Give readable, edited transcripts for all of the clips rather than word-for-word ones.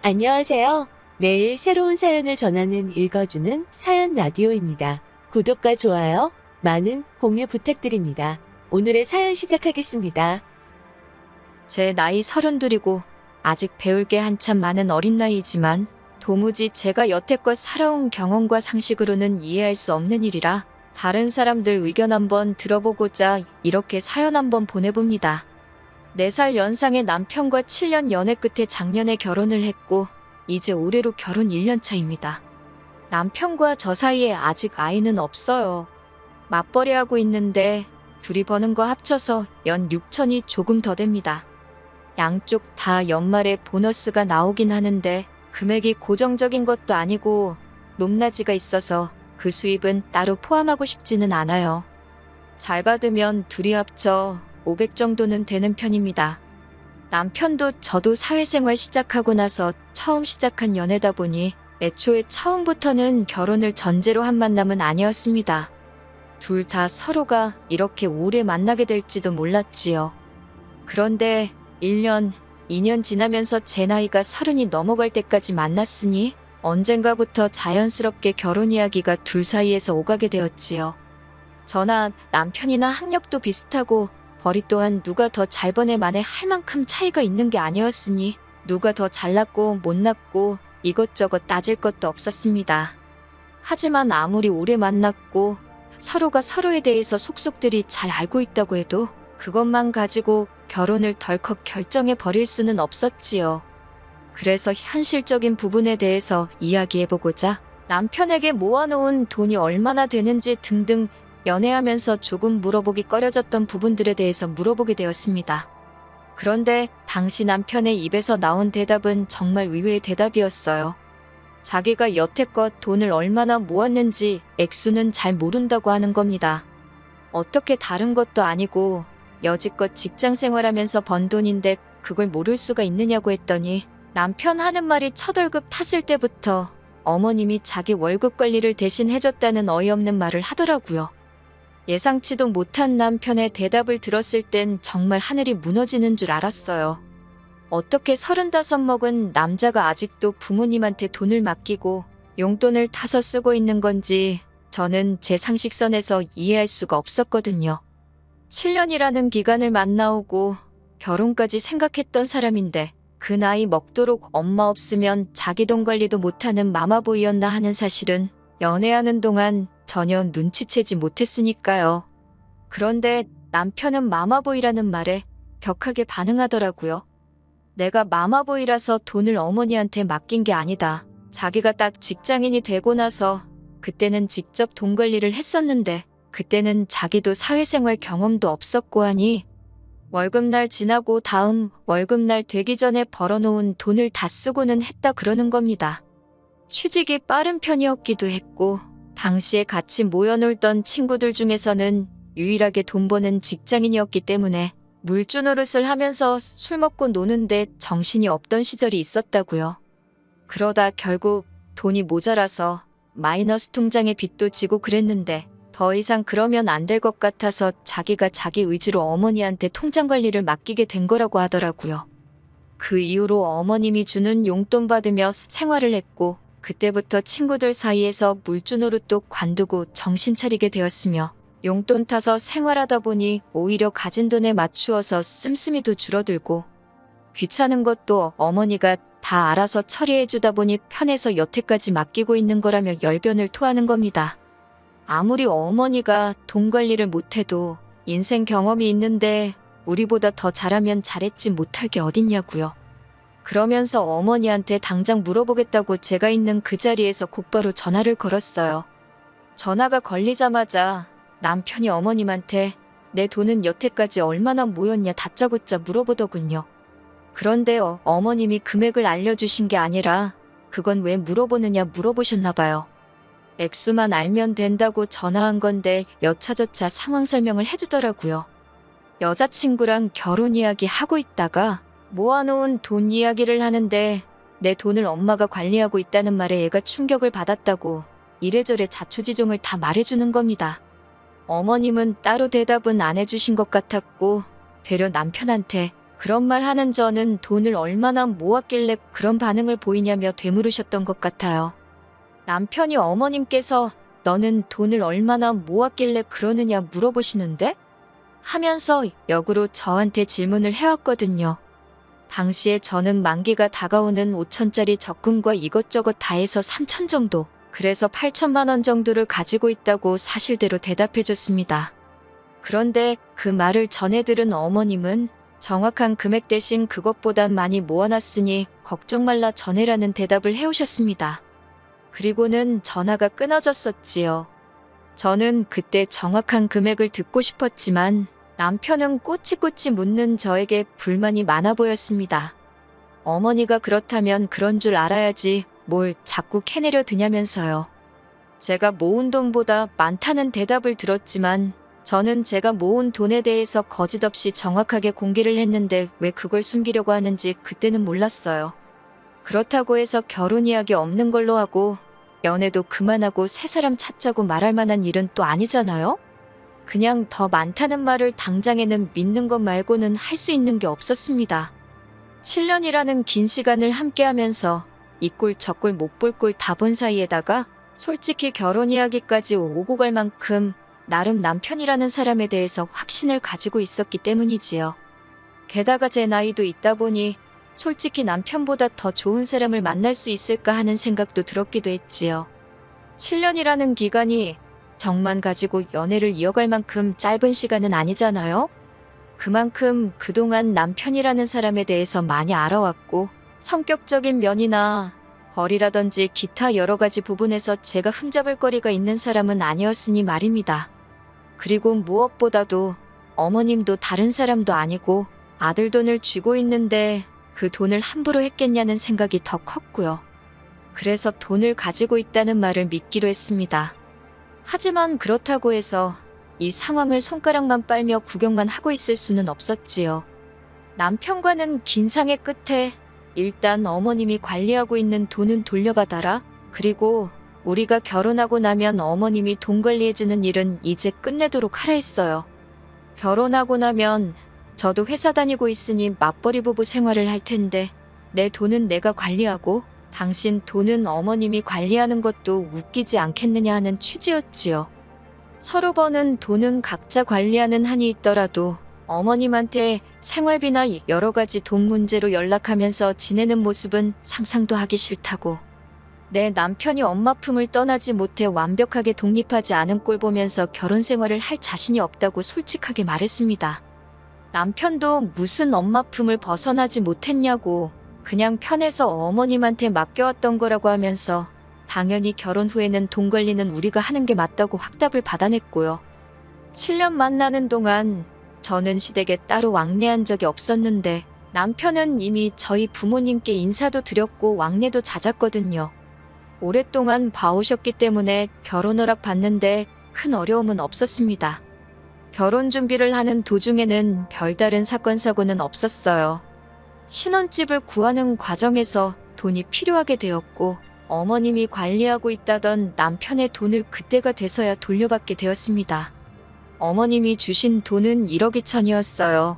안녕하세요. 매일 새로운 사연을 전하는 읽어주는 사연 라디오입니다. 구독과 좋아요, 많은 공유 부탁드립니다. 오늘의 사연 시작하겠습니다. 제 나이 32이고 아직 배울 게 한참 많은 어린 나이이지만 도무지 제가 여태껏 살아온 경험과 상식으로는 이해할 수 없는 일이라 다른 사람들 의견 한번 들어보고자 이렇게 사연 한번 보내봅니다. 4살 연상의 남편과 7년 연애 끝에 작년에 결혼을 했고 이제 올해로 결혼 1년 차입니다. 남편과 저 사이에 아직 아이는 없어요. 맞벌이하고 있는데 둘이 버는 거 합쳐서 연 6천이 조금 더 됩니다. 양쪽 다 연말에 보너스가 나오긴 하는데 금액이 고정적인 것도 아니고 높낮이가 있어서 그 수입은 따로 포함하고 싶지는 않아요. 잘 받으면 둘이 합쳐 500 정도는 되는 편입니다. 남편도 저도 사회생활 시작하고 나서 처음 시작한 연애다 보니 애초에 처음부터는 결혼을 전제로 한 만남은 아니었습니다. 둘 다 서로가 이렇게 오래 만나게 될지도 몰랐지요. 그런데 1년, 2년 지나면서 제 나이가 30이 넘어갈 때까지 만났으니 언젠가부터 자연스럽게 결혼 이야기가 둘 사이에서 오가게 되었지요. 저나 남편이나 학력도 비슷하고 벌이 또한 누가 더 잘 버네 만에 할 만큼 차이가 있는 게 아니었으니 누가 더 잘났고 못났고 이것저것 따질 것도 없었습니다. 하지만 아무리 오래 만났고 서로가 서로에 대해서 속속들이 잘 알고 있다고 해도 그것만 가지고 결혼을 덜컥 결정해 버릴 수는 없었지요. 그래서 현실적인 부분에 대해서 이야기해보고자 남편에게 모아놓은 돈이 얼마나 되는지 등등 연애하면서 조금 물어보기 꺼려졌던 부분들에 대해서 물어보게 되었습니다. 그런데 당시 남편의 입에서 나온 대답은 정말 의외의 대답이었어요. 자기가 여태껏 돈을 얼마나 모았는지 액수는 잘 모른다고 하는 겁니다. 어떻게 다른 것도 아니고 여지껏 직장 생활하면서 번 돈인데 그걸 모를 수가 있느냐고 했더니 남편 하는 말이 첫 월급 탔을 때부터 어머님이 자기 월급 관리를 대신 해줬다는 어이없는 말을 하더라고요. 예상치도 못한 남편의 대답을 들었을 땐 정말 하늘이 무너지는 줄 알았어요. 어떻게 35 먹은 남자가 아직도 부모님한테 돈을 맡기고 용돈을 타서 쓰고 있는 건지 저는 제 상식선에서 이해할 수가 없었거든요. 7년이라는 기간을 만나오고 결혼까지 생각했던 사람인데 그 나이 먹도록 엄마 없으면 자기 돈 관리도 못하는 마마보이였나 하는 사실은 연애하는 동안 전혀 눈치채지 못했으니까요. 그런데 남편은 마마보이라는 말에 격하게 반응하더라고요. 내가 마마보이라서 돈을 어머니한테 맡긴 게 아니다. 자기가 딱 직장인이 되고 나서 그때는 직접 돈 관리를 했었는데 그때는 자기도 사회생활 경험도 없었고 하니 월급날 지나고 다음 월급날 되기 전에 벌어놓은 돈을 다 쓰고는 했다 그러는 겁니다. 취직이 빠른 편이었기도 했고 당시에 같이 모여놀던 친구들 중에서는 유일하게 돈 버는 직장인이었기 때문에 물주 노릇을 하면서 술 먹고 노는데 정신이 없던 시절이 있었다고요. 그러다 결국 돈이 모자라서 마이너스 통장에 빚도 지고 그랬는데 더 이상 그러면 안 될 것 같아서 자기가 자기 의지로 어머니한테 통장 관리를 맡기게 된 거라고 하더라고요. 그 이후로 어머님이 주는 용돈 받으며 생활을 했고 그때부터 친구들 사이에서 물주 노릇도 관두고 정신 차리게 되었으며 용돈 타서 생활하다 보니 오히려 가진 돈에 맞추어서 씀씀이도 줄어들고 귀찮은 것도 어머니가 다 알아서 처리해주다 보니 편해서 여태까지 맡기고 있는 거라며 열변을 토하는 겁니다. 아무리 어머니가 돈 관리를 못해도 인생 경험이 있는데 우리보다 더 잘하면 잘했지 못할 게 어딨냐고요. 그러면서 어머니한테 당장 물어보겠다고 제가 있는 그 자리에서 곧바로 전화를 걸었어요. 전화가 걸리자마자 남편이 어머님한테 내 돈은 여태까지 얼마나 모였냐 다짜고짜 물어보더군요. 그런데 어머님이 금액을 알려주신 게 아니라 그건 왜 물어보느냐 물어보셨나 봐요. 액수만 알면 된다고 전화한 건데 여차저차 상황 설명을 해주더라고요. 여자친구랑 결혼 이야기 하고 있다가 모아놓은 돈 이야기를 하는데 내 돈을 엄마가 관리하고 있다는 말에 애가 충격을 받았다고 이래저래 자초지종을 다 말해주는 겁니다. 어머님은 따로 대답은 안 해주신 것 같았고 되려 남편한테 그런 말 하는 저는 돈을 얼마나 모았길래 그런 반응을 보이냐며 되물으셨던 것 같아요. 남편이 어머님께서 너는 돈을 얼마나 모았길래 그러느냐 물어보시는데? 하면서 역으로 저한테 질문을 해왔거든요. 당시에 저는 만기가 다가오는 5천짜리 적금과 이것저것 다 해서 3천 정도, 그래서 8천만 원 정도를 가지고 있다고 사실대로 대답해줬습니다. 그런데 그 말을 전해 들은 어머님은 정확한 금액 대신 그것보단 많이 모아놨으니 걱정 말라 전해라는 대답을 해오셨습니다. 그리고는 전화가 끊어졌었지요. 저는 그때 정확한 금액을 듣고 싶었지만 남편은 꼬치꼬치 묻는 저에게 불만이 많아 보였습니다. 어머니가 그렇다면 그런 줄 알아야지 뭘 자꾸 캐내려 드냐면서요. 제가 모은 돈보다 많다는 대답을 들었지만 저는 제가 모은 돈에 대해서 거짓없이 정확하게 공개를 했는데 왜 그걸 숨기려고 하는지 그때는 몰랐어요. 그렇다고 해서 결혼 이야기 없는 걸로 하고 연애도 그만하고 새 사람 찾자고 말할 만한 일은 또 아니잖아요? 그냥 더 많다는 말을 당장에는 믿는 것 말고는 할 수 있는 게 없었습니다. 7년이라는 긴 시간을 함께하면서 이 꼴 저 꼴 못 볼 꼴 다 본 사이에다가 솔직히 결혼 이야기까지 오고 갈 만큼 나름 남편이라는 사람에 대해서 확신을 가지고 있었기 때문이지요. 게다가 제 나이도 있다 보니 솔직히 남편보다 더 좋은 사람을 만날 수 있을까 하는 생각도 들었기도 했지요. 7년이라는 기간이 정만 가지고 연애를 이어갈 만큼 짧은 시간은 아니잖아요? 그만큼 그동안 남편이라는 사람에 대해서 많이 알아왔고 성격적인 면이나 벌이라든지 기타 여러 가지 부분에서 제가 흠잡을 거리가 있는 사람은 아니었으니 말입니다. 그리고 무엇보다도 어머님도 다른 사람도 아니고 아들 돈을 쥐고 있는데 그 돈을 함부로 했겠냐는 생각이 더 컸고요. 그래서 돈을 가지고 있다는 말을 믿기로 했습니다. 하지만 그렇다고 해서 이 상황을 손가락만 빨며 구경만 하고 있을 수는 없었지요. 남편과는 긴 상의 끝에 일단 어머님이 관리하고 있는 돈은 돌려받아라. 그리고 우리가 결혼하고 나면 어머님이 돈 관리해주는 일은 이제 끝내도록 하라 했어요. 결혼하고 나면 저도 회사 다니고 있으니 맞벌이 부부 생활을 할 텐데 내 돈은 내가 관리하고 당신 돈은 어머님이 관리하는 것도 웃기지 않겠느냐 하는 취지였지요. 서로 버는 돈은 각자 관리하는 한이 있더라도 어머님한테 생활비나 여러 가지 돈 문제로 연락하면서 지내는 모습은 상상도 하기 싫다고. 내 남편이 엄마 품을 떠나지 못해 완벽하게 독립하지 않은 꼴 보면서 결혼 생활을 할 자신이 없다고 솔직하게 말했습니다. 남편도 무슨 엄마 품을 벗어나지 못했냐고 그냥 편해서 어머님한테 맡겨왔던 거라고 하면서 당연히 결혼 후에는 돈 관리는 우리가 하는 게 맞다고 확답을 받아냈고요. 7년 만나는 동안 저는 시댁에 따로 왕래한 적이 없었는데 남편은 이미 저희 부모님께 인사도 드렸고 왕래도 잦았거든요. 오랫동안 봐오셨기 때문에 결혼 허락 받는데 큰 어려움은 없었습니다. 결혼 준비를 하는 도중에는 별다른 사건 사고는 없었어요. 신혼집을 구하는 과정에서 돈이 필요하게 되었고 어머님이 관리하고 있다던 남편의 돈을 그때가 돼서야 돌려받게 되었습니다. 어머님이 주신 돈은 1억 2천이었어요.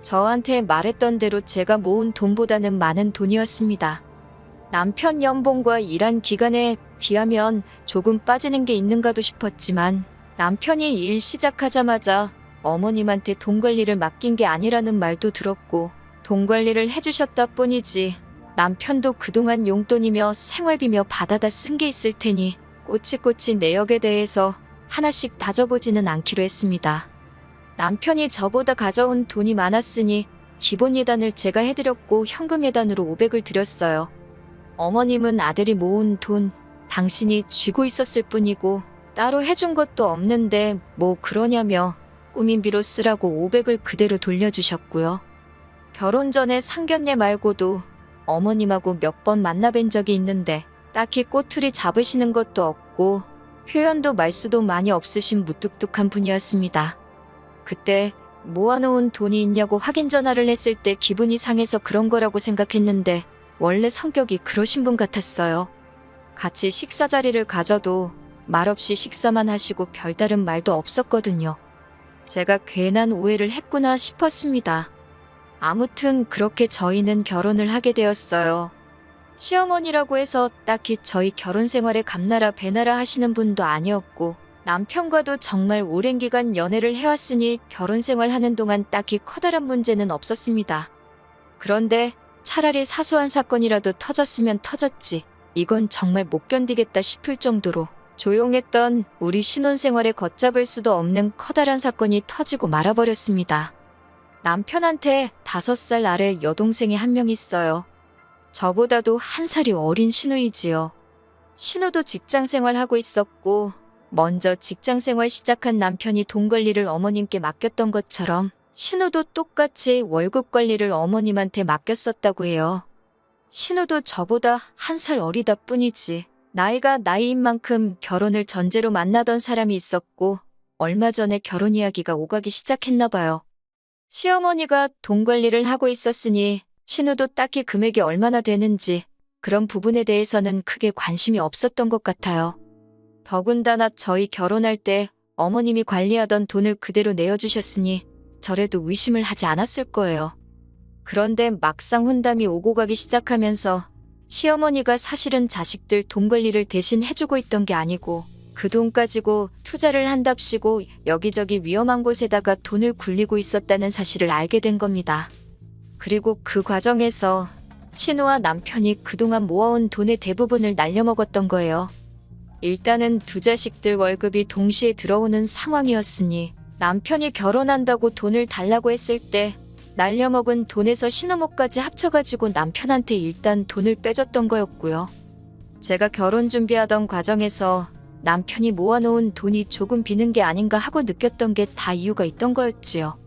저한테 말했던 대로 제가 모은 돈보다는 많은 돈이었습니다. 남편 연봉과 일한 기간에 비하면 조금 빠지는 게 있는가도 싶었지만 남편이 일 시작하자마자 어머님한테 돈 관리를 맡긴 게 아니라는 말도 들었고 돈 관리를 해주셨다 뿐이지 남편도 그동안 용돈이며 생활비며 받아다 쓴 게 있을 테니 꼬치꼬치 내역에 대해서 하나씩 다져보지는 않기로 했습니다. 남편이 저보다 가져온 돈이 많았으니 기본 예단을 제가 해드렸고 현금 예단으로 500을 드렸어요. 어머님은 아들이 모은 돈 당신이 쥐고 있었을 뿐이고 따로 해준 것도 없는데 뭐 그러냐며 꾸민비로 쓰라고 500을 그대로 돌려주셨고요. 결혼 전에 상견례 말고도 어머님하고 몇 번 만나뵌 적이 있는데 딱히 꼬투리 잡으시는 것도 없고 표현도 말수도 많이 없으신 무뚝뚝한 분이었습니다. 그때 모아놓은 돈이 있냐고 확인 전화를 했을 때 기분이 상해서 그런 거라고 생각했는데 원래 성격이 그러신 분 같았어요. 같이 식사 자리를 가져도 말없이 식사만 하시고 별다른 말도 없었거든요. 제가 괜한 오해를 했구나 싶었습니다. 아무튼 그렇게 저희는 결혼을 하게 되었어요. 시어머니라고 해서 딱히 저희 결혼 생활에 감나라 배나라 하시는 분도 아니었고 남편과도 정말 오랜 기간 연애를 해왔으니 결혼 생활하는 동안 딱히 커다란 문제는 없었습니다. 그런데 차라리 사소한 사건이라도 터졌으면 터졌지 이건 정말 못 견디겠다 싶을 정도로 조용했던 우리 신혼생활에 걷잡을 수도 없는 커다란 사건이 터지고 말아버렸습니다. 남편한테 5살 아래 여동생이 한 명 있어요. 저보다도 한 살이 어린 신우이지요. 신우도 직장생활 하고 있었고 먼저 직장생활 시작한 남편이 돈 관리를 어머님께 맡겼던 것처럼 신우도 똑같이 월급 관리를 어머님한테 맡겼었다고 해요. 신우도 저보다 한 살 어리다 뿐이지 나이가 나이인 만큼 결혼을 전제로 만나던 사람이 있었고 얼마 전에 결혼 이야기가 오가기 시작했나 봐요. 시어머니가 돈 관리를 하고 있었으니 신우도 딱히 금액이 얼마나 되는지 그런 부분에 대해서는 크게 관심이 없었던 것 같아요. 더군다나 저희 결혼할 때 어머님이 관리하던 돈을 그대로 내어주셨으니 저래도 의심을 하지 않았을 거예요. 그런데 막상 혼담이 오고 가기 시작하면서 시어머니가 사실은 자식들 돈 관리를 대신 해주고 있던 게 아니고 그 돈 가지고 투자를 한답시고 여기저기 위험한 곳에다가 돈을 굴리고 있었다는 사실을 알게 된 겁니다. 그리고 그 과정에서 신우와 남편이 그동안 모아온 돈의 대부분을 날려먹었던 거예요. 일단은 두 자식들 월급이 동시에 들어오는 상황이었으니 남편이 결혼한다고 돈을 달라고 했을 때 날려먹은 돈에서 신우목까지 합쳐가지고 남편한테 일단 돈을 빼줬던 거였고요. 제가 결혼 준비하던 과정에서 남편이 모아놓은 돈이 조금 비는 게 아닌가 하고 느꼈던 게 다 이유가 있던 거였지요.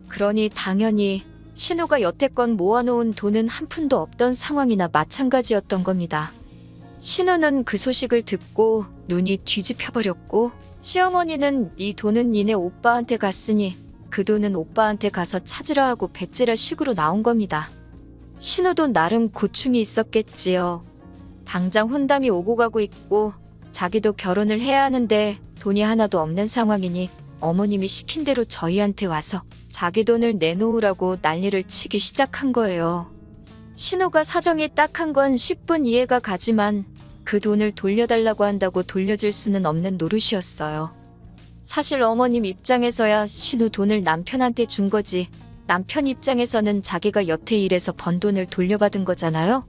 그러니 당연히 신우가 여태껏 모아놓은 돈은 한 푼도 없던 상황이나 마찬가지였던 겁니다. 신우는 그 소식을 듣고 눈이 뒤집혀버렸고 시어머니는 네 돈은 니네 오빠한테 갔으니 그 돈은 오빠한테 가서 찾으라 하고 배째라 식으로 나온 겁니다. 신우도 나름 고충이 있었겠지요. 당장 혼담이 오고 가고 있고 자기도 결혼을 해야 하는데 돈이 하나도 없는 상황이니 어머님이 시킨 대로 저희한테 와서 자기 돈을 내놓으라고 난리를 치기 시작한 거예요. 신우가 사정이 딱한 건 10분 이해가 가지만 그 돈을 돌려달라고 한다고 돌려줄 수는 없는 노릇이었어요. 사실 어머님 입장에서야 신우 돈을 남편한테 준 거지 남편 입장에서는 자기가 여태 일해서 번 돈을 돌려받은 거잖아요.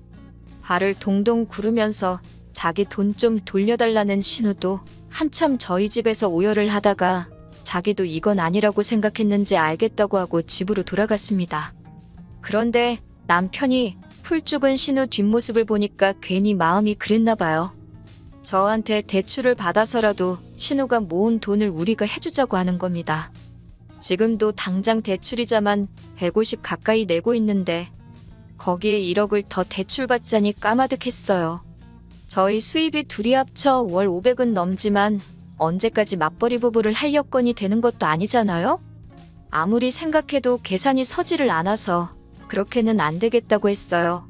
발을 동동 구르면서 자기 돈 좀 돌려달라는 신우도 한참 저희 집에서 오열을 하다가 자기도 이건 아니라고 생각했는지 알겠다고 하고 집으로 돌아갔습니다. 그런데 남편이 풀 죽은 신우 뒷모습을 보니까 괜히 마음이 그랬나 봐요. 저한테 대출을 받아서라도 신우가 모은 돈을 우리가 해주자고 하는 겁니다. 지금도 당장 대출이자만 150 가까이 내고 있는데 거기에 1억을 더 대출받자니 까마득했어요. 저희 수입이 둘이 합쳐 월 500은 넘지만 언제까지 맞벌이 부부를 할 여건이 되는 것도 아니잖아요? 아무리 생각해도 계산이 서지를 않아서 그렇게는 안 되겠다고 했어요.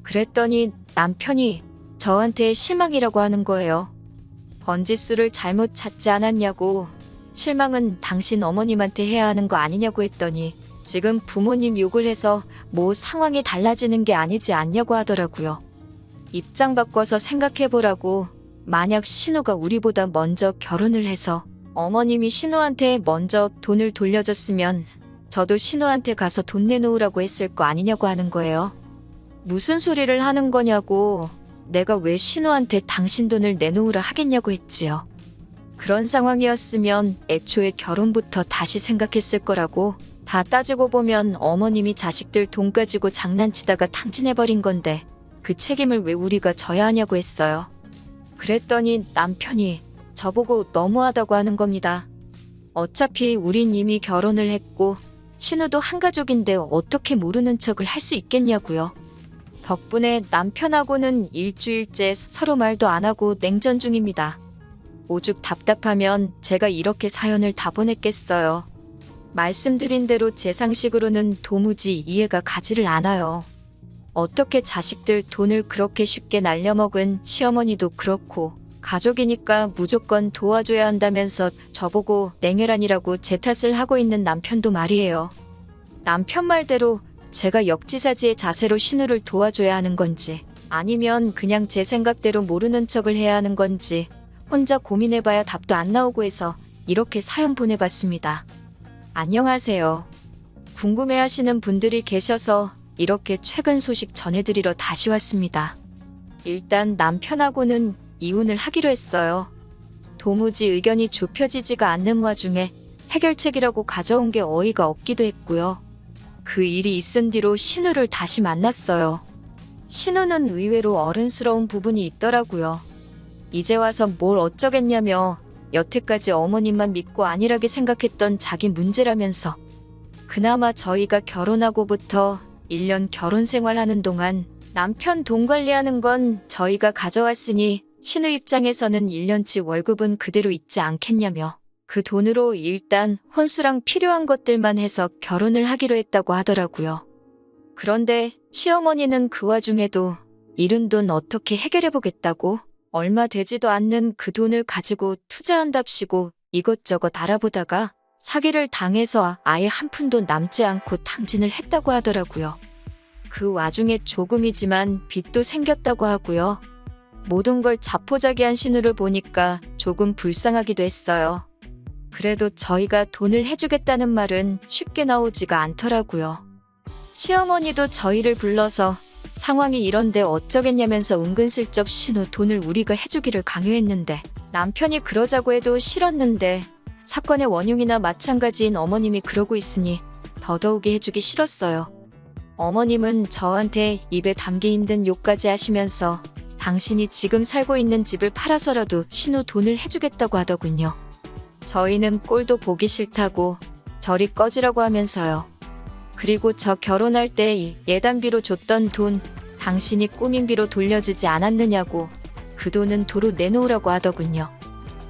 그랬더니 남편이 저한테 실망이라고 하는 거예요. 번지수를 잘못 찾지 않았냐고 실망은 당신 어머님한테 해야 하는 거 아니냐고 했더니 지금 부모님 욕을 해서 뭐 상황이 달라지는 게 아니지 않냐고 하더라고요. 입장 바꿔서 생각해보라고 만약 신우가 우리보다 먼저 결혼을 해서 어머님이 신우한테 먼저 돈을 돌려줬으면 저도 신우한테 가서 돈 내놓으라고 했을 거 아니냐고 하는 거예요. 무슨 소리를 하는 거냐고 내가 왜 신우한테 당신 돈을 내놓으라 하겠냐고 했지요. 그런 상황이었으면 애초에 결혼부터 다시 생각했을 거라고 다 따지고 보면 어머님이 자식들 돈 가지고 장난치다가 탕진해버린 건데 그 책임을 왜 우리가 져야 하냐고 했어요. 그랬더니 남편이 저보고 너무하다고 하는 겁니다. 어차피 우린 이미 결혼을 했고 신우도 한 가족인데 어떻게 모르는 척을 할 수 있겠냐고요. 덕분에 남편하고는 일주일째 서로 말도 안 하고 냉전 중입니다. 오죽 답답하면 제가 이렇게 사연을 다 보냈겠어요. 말씀드린 대로 제 상식으로는 도무지 이해가 가지를 않아요. 어떻게 자식들 돈을 그렇게 쉽게 날려먹은 시어머니도 그렇고 가족이니까 무조건 도와줘야 한다면서 저보고 냉혈한이라고 제 탓을 하고 있는 남편도 말이에요. 남편 말대로 제가 역지사지의 자세로 신우를 도와줘야 하는 건지 아니면 그냥 제 생각대로 모르는 척을 해야 하는 건지 혼자 고민해봐야 답도 안 나오고 해서 이렇게 사연 보내봤습니다. 안녕하세요. 궁금해하시는 분들이 계셔서 이렇게 최근 소식 전해드리러 다시 왔습니다. 일단 남편하고는 이혼을 하기로 했어요. 도무지 의견이 좁혀지지가 않는 와중에 해결책이라고 가져온 게 어이가 없기도 했고요. 그 일이 있은 뒤로 신우를 다시 만났어요. 신우는 의외로 어른스러운 부분이 있더라고요. 이제 와서 뭘 어쩌겠냐며 여태까지 어머님만 믿고 안일하게 생각했던 자기 문제라면서 그나마 저희가 결혼하고부터 1년 결혼 생활하는 동안 남편 돈 관리하는 건 저희가 가져왔으니 신우 입장에서는 1년치 월급은 그대로 있지 않겠냐며 그 돈으로 일단 혼수랑 필요한 것들만 해서 결혼을 하기로 했다고 하더라고요. 그런데 시어머니는 그 와중에도 잃은 돈 어떻게 해결해보겠다고 얼마 되지도 않는 그 돈을 가지고 투자한답시고 이것저것 알아보다가 사기를 당해서 아예 한 푼도 남지 않고 탕진을 했다고 하더라고요. 그 와중에 조금이지만 빚도 생겼다고 하고요. 모든 걸 자포자기한 신우를 보니까 조금 불쌍하기도 했어요. 그래도 저희가 돈을 해주겠다는 말은 쉽게 나오지가 않더라고요. 시어머니도 저희를 불러서 상황이 이런데 어쩌겠냐면서 은근슬쩍 신우 돈을 우리가 해주기를 강요했는데 남편이 그러자고 해도 싫었는데 사건의 원흉이나 마찬가지인 어머님이 그러고 있으니 더더욱이 해주기 싫었어요. 어머님은 저한테 입에 담기 힘든 욕까지 하시면서 당신이 지금 살고 있는 집을 팔아서라도 신우 돈을 해주겠다고 하더군요. 저희는 꼴도 보기 싫다고 저리 꺼지라고 하면서요. 그리고 저 결혼할 때 예단비로 줬던 돈 당신이 꾸민비로 돌려주지 않았느냐고 그 돈은 도로 내놓으라고 하더군요.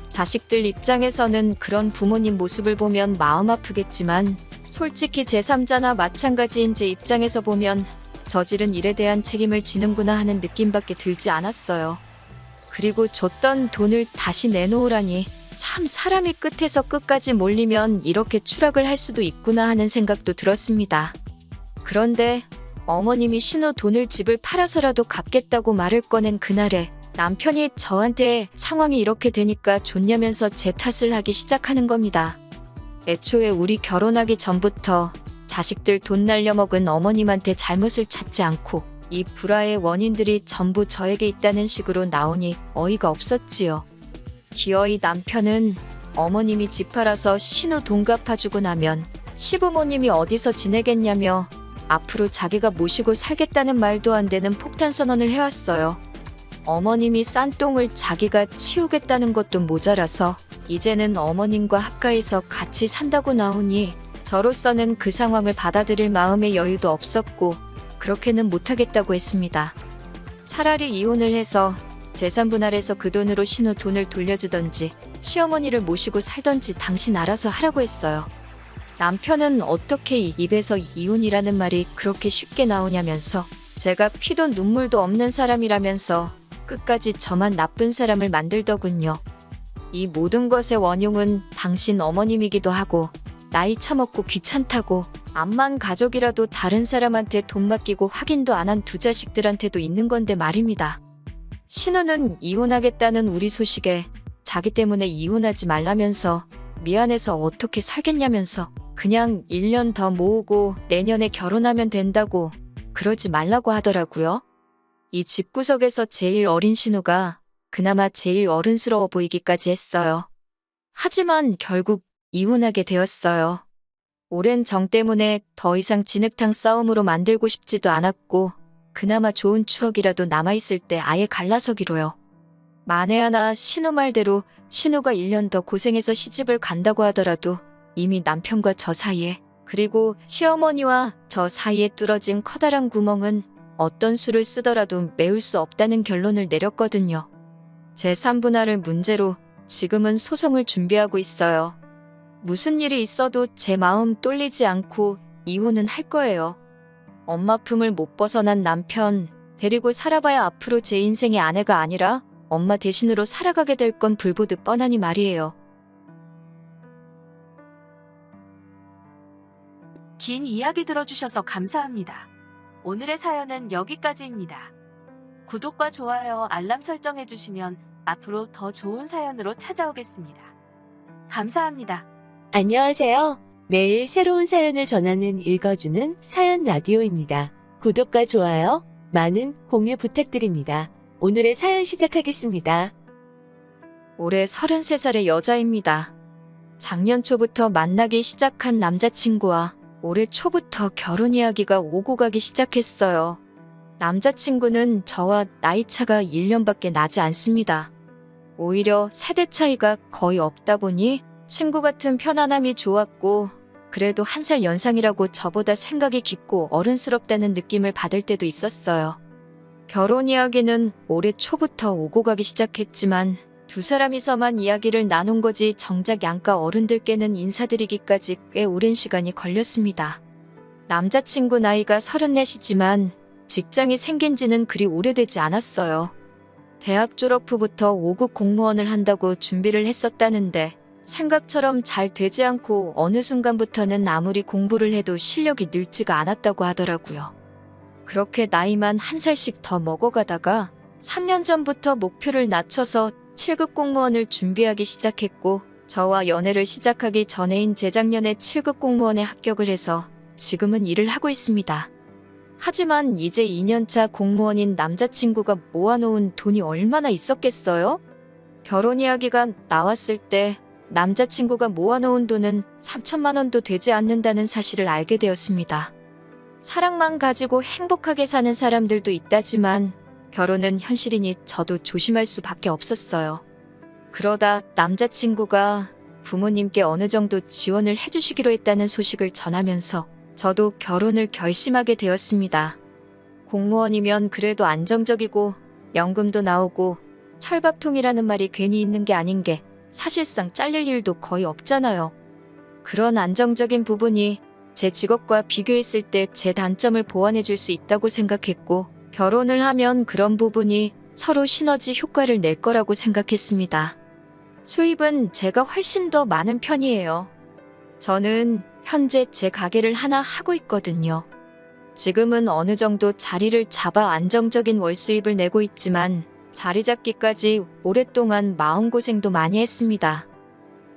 자식들 입장에서는 그런 부모님 모습을 보면 마음 아프겠지만 솔직히 제3자나 마찬가지인 제 입장에서 보면 저지른 일에 대한 책임을 지는구나 하는 느낌밖에 들지 않았어요. 그리고 줬던 돈을 다시 내놓으라니 참 사람이 끝에서 끝까지 몰리면 이렇게 추락을 할 수도 있구나 하는 생각도 들었습니다. 그런데 어머님이 신우 돈을 집을 팔아서라도 갚겠다고 말을 꺼낸 그날에 남편이 저한테 상황이 이렇게 되니까 좋냐면서 제 탓을 하기 시작하는 겁니다. 애초에 우리 결혼하기 전부터 자식들 돈 날려먹은 어머님한테 잘못을 찾지 않고 이 불화의 원인들이 전부 저에게 있다는 식으로 나오니 어이가 없었지요. 기어이 남편은 어머님이 집 팔아서 신우 돈 갚아주고 나면 시부모님이 어디서 지내겠냐며 앞으로 자기가 모시고 살겠다는 말도 안 되는 폭탄 선언을 해왔어요. 어머님이 싼 똥을 자기가 치우겠다는 것도 모자라서 이제는 어머님과 합가해서 같이 산다고 나오니 저로서는 그 상황을 받아들일 마음의 여유도 없었고 그렇게는 못하겠다고 했습니다. 차라리 이혼을 해서 재산 분할해서 그 돈으로 신우 돈을 돌려주던지 시어머니를 모시고 살던지 당신 알아서 하라고 했어요. 남편은 어떻게 입에서 이혼이라는 말이 그렇게 쉽게 나오냐면서 제가 피도 눈물도 없는 사람이라면서 끝까지 저만 나쁜 사람을 만들더군요. 이 모든 것의 원흉은 당신 어머님이기도 하고 나이 처먹고 귀찮다고 암만 가족이라도 다른 사람한테 돈 맡기고 확인도 안 한 두 자식들한테도 있는 건데 말입니다. 신우는 이혼하겠다는 우리 소식에 자기 때문에 이혼하지 말라면서 미안해서 어떻게 살겠냐면서 그냥 1년 더 모으고 내년에 결혼하면 된다고 그러지 말라고 하더라고요. 이 집구석에서 제일 어린 신우가 그나마 제일 어른스러워 보이기까지 했어요. 하지만 결국 이혼하게 되었어요. 오랜 정 때문에 더 이상 진흙탕 싸움으로 만들고 싶지도 않았고 그나마 좋은 추억이라도 남아있을 때 아예 갈라서기로요. 만에 하나 신우 말대로 신우가 1년 더 고생해서 시집을 간다고 하더라도 이미 남편과 저 사이에 그리고 시어머니와 저 사이에 뚫어진 커다란 구멍은 어떤 수를 쓰더라도 메울 수 없다는 결론을 내렸거든요. 제3분할을 문제로 지금은 소송을 준비하고 있어요. 무슨 일이 있어도 제 마음 떨리지 않고 이혼은 할 거예요. 엄마 품을 못 벗어난 남편 데리고 살아봐야 앞으로 제 인생의 아내가 아니라 엄마 대신으로 살아가게 될 건 불보듯 뻔하니 말이에요. 긴 이야기 들어주셔서 감사합니다. 오늘의 사연은 여기까지입니다. 구독과 좋아요, 알람 설정해주시면 앞으로 더 좋은 사연으로 찾아오겠습니다. 감사합니다. 안녕하세요. 매일 새로운 사연을 전하는 읽어주는 사연 라디오입니다. 구독과 좋아요, 많은 공유 부탁드립니다. 오늘의 사연 시작하겠습니다. 올해 33살의 여자입니다. 작년 초부터 만나기 시작한 남자친구와 올해 초부터 결혼 이야기가 오고 가기 시작했어요. 남자친구는 저와 나이차가 1년밖에 나지 않습니다. 오히려 세대 차이가 거의 없다 보니 친구 같은 편안함이 좋았고, 그래도 한 살 연상이라고 저보다 생각이 깊고 어른스럽다는 느낌을 받을 때도 있었어요. 결혼 이야기는 올해 초부터 오고 가기 시작했지만 두 사람이서만 이야기를 나눈 거지 정작 양가 어른들께는 인사드리기까지 꽤 오랜 시간이 걸렸습니다. 남자친구 나이가 34이지만 직장이 생긴 지는 그리 오래되지 않았어요. 대학 졸업 후부터 5급 공무원을 한다고 준비를 했었다는데 생각처럼 잘 되지 않고 어느 순간부터는 아무리 공부를 해도 실력이 늘지가 않았다고 하더라고요. 그렇게 나이만 한 살씩 더 먹어가다가 3년 전부터 목표를 낮춰서 7급 공무원을 준비하기 시작했고, 저와 연애를 시작하기 전에인 재작년에 7급 공무원에 합격을 해서 지금은 일을 하고 있습니다. 하지만 이제 2년차 공무원인 남자친구가 모아놓은 돈이 얼마나 있었겠어요? 결혼 이야기가 나왔을 때 남자친구가 모아놓은 돈은 3천만 원도 되지 않는다는 사실을 알게 되었습니다. 사랑만 가지고 행복하게 사는 사람들도 있다지만 결혼은 현실이니 저도 조심할 수밖에 없었어요. 그러다 남자친구가 부모님께 어느 정도 지원을 해주시기로 했다는 소식을 전하면서 저도 결혼을 결심하게 되었습니다. 공무원이면 그래도 안정적이고 연금도 나오고 철밥통이라는 말이 괜히 있는 게 아닌 게 사실상 잘릴 일도 거의 없잖아요. 그런 안정적인 부분이 제 직업과 비교했을 때 제 단점을 보완해 줄 수 있다고 생각했고, 결혼을 하면 그런 부분이 서로 시너지 효과를 낼 거라고 생각했습니다. 수입은 제가 훨씬 더 많은 편이에요. 저는 현재 제 가게를 하나 하고 있거든요. 지금은 어느 정도 자리를 잡아 안정적인 월 수입을 내고 있지만 자리 잡기까지 오랫동안 마음고생도 많이 했습니다.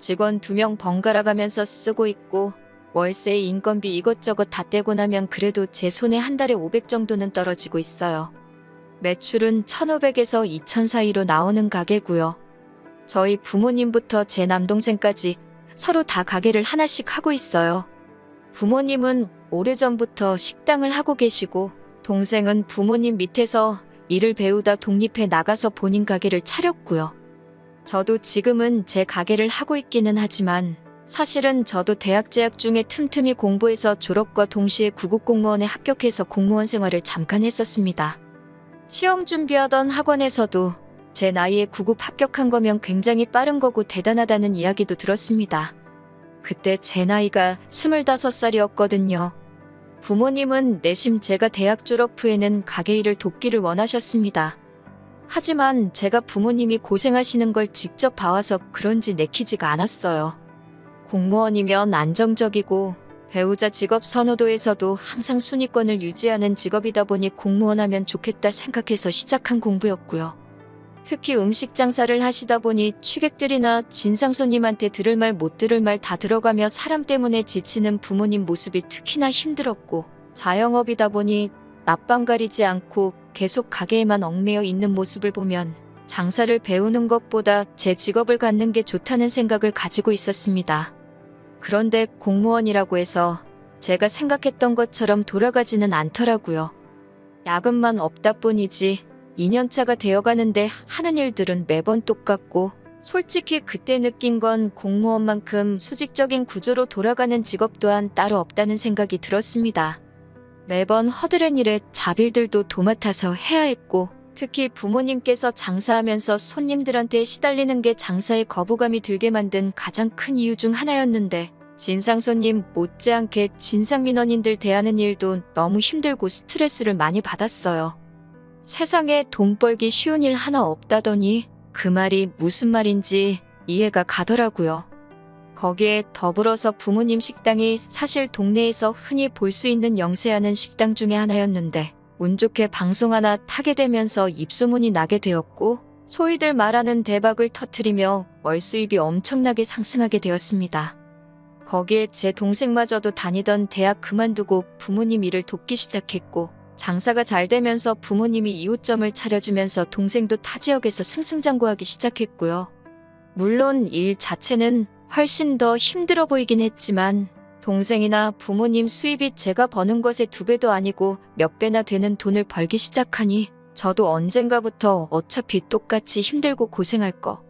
직원 2명 번갈아 가면서 쓰고 있고 월세, 인건비 이것저것 다 떼고 나면 그래도 제 손에 한 달에 500 정도는 떨어지고 있어요. 매출은 1,500에서 2,000 사이로 나오는 가게고요. 저희 부모님부터 제 남동생까지 서로 다 가게를 하나씩 하고 있어요. 부모님은 오래전부터 식당을 하고 계시고 동생은 부모님 밑에서 일을 배우다 독립해 나가서 본인 가게를 차렸고요. 저도 지금은 제 가게를 하고 있기는 하지만 사실은 저도 대학 재학 중에 틈틈이 공부해서 졸업과 동시에 9급 공무원에 합격해서 공무원 생활을 잠깐 했었습니다. 시험 준비하던 학원에서도 제 나이에 9급 합격한 거면 굉장히 빠른 거고 대단하다는 이야기도 들었습니다. 그때 제 나이가 25살이었거든요. 부모님은 내심 제가 대학 졸업 후에는 가게 일을 돕기를 원하셨습니다. 하지만 제가 부모님이 고생하시는 걸 직접 봐와서 그런지 내키지가 않았어요. 공무원이면 안정적이고 배우자 직업 선호도에서도 항상 순위권을 유지하는 직업이다 보니 공무원 하면 좋겠다 생각해서 시작한 공부였고요. 특히 음식 장사를 하시다 보니 취객들이나 진상 손님한테 들을 말 못 들을 말 다 들어가며 사람 때문에 지치는 부모님 모습이 특히나 힘들었고, 자영업이다 보니 낮밤 가리지 않고 계속 가게에만 얽매여 있는 모습을 보면 장사를 배우는 것보다 제 직업을 갖는 게 좋다는 생각을 가지고 있었습니다. 그런데 공무원이라고 해서 제가 생각했던 것처럼 돌아가지는 않더라고요. 야근만 없다 뿐이지 2년차가 되어가는데 하는 일들은 매번 똑같고, 솔직히 그때 느낀 건 공무원만큼 수직적인 구조로 돌아가는 직업 또한 따로 없다는 생각이 들었습니다. 매번 허드렛 일에 자빌들도 도맡아서 해야 했고, 특히 부모님께서 장사하면서 손님들한테 시달리는 게 장사에 거부감이 들게 만든 가장 큰 이유 중 하나였는데, 진상 손님 못지않게 진상 민원인들 대하는 일도 너무 힘들고 스트레스를 많이 받았어요. 세상에 돈 벌기 쉬운 일 하나 없다더니 그 말이 무슨 말인지 이해가 가더라고요. 거기에 더불어서 부모님 식당이 사실 동네에서 흔히 볼 수 있는 영세하는 식당 중에 하나였는데 운 좋게 방송 하나 타게 되면서 입소문이 나게 되었고 소위들 말하는 대박을 터뜨리며 월 수입이 엄청나게 상승하게 되었습니다. 거기에 제 동생마저도 다니던 대학 그만두고 부모님 일을 돕기 시작했고 장사가 잘 되면서 부모님이 이웃점을 차려주면서 동생도 타 지역에서 승승장구하기 시작했고요. 물론 일 자체는 훨씬 더 힘들어 보이긴 했지만 동생이나 부모님 수입이 제가 버는 것의 2배도 아니고 몇 배나 되는 돈을 벌기 시작하니 저도 언젠가부터 어차피 똑같이 힘들고 고생할 거.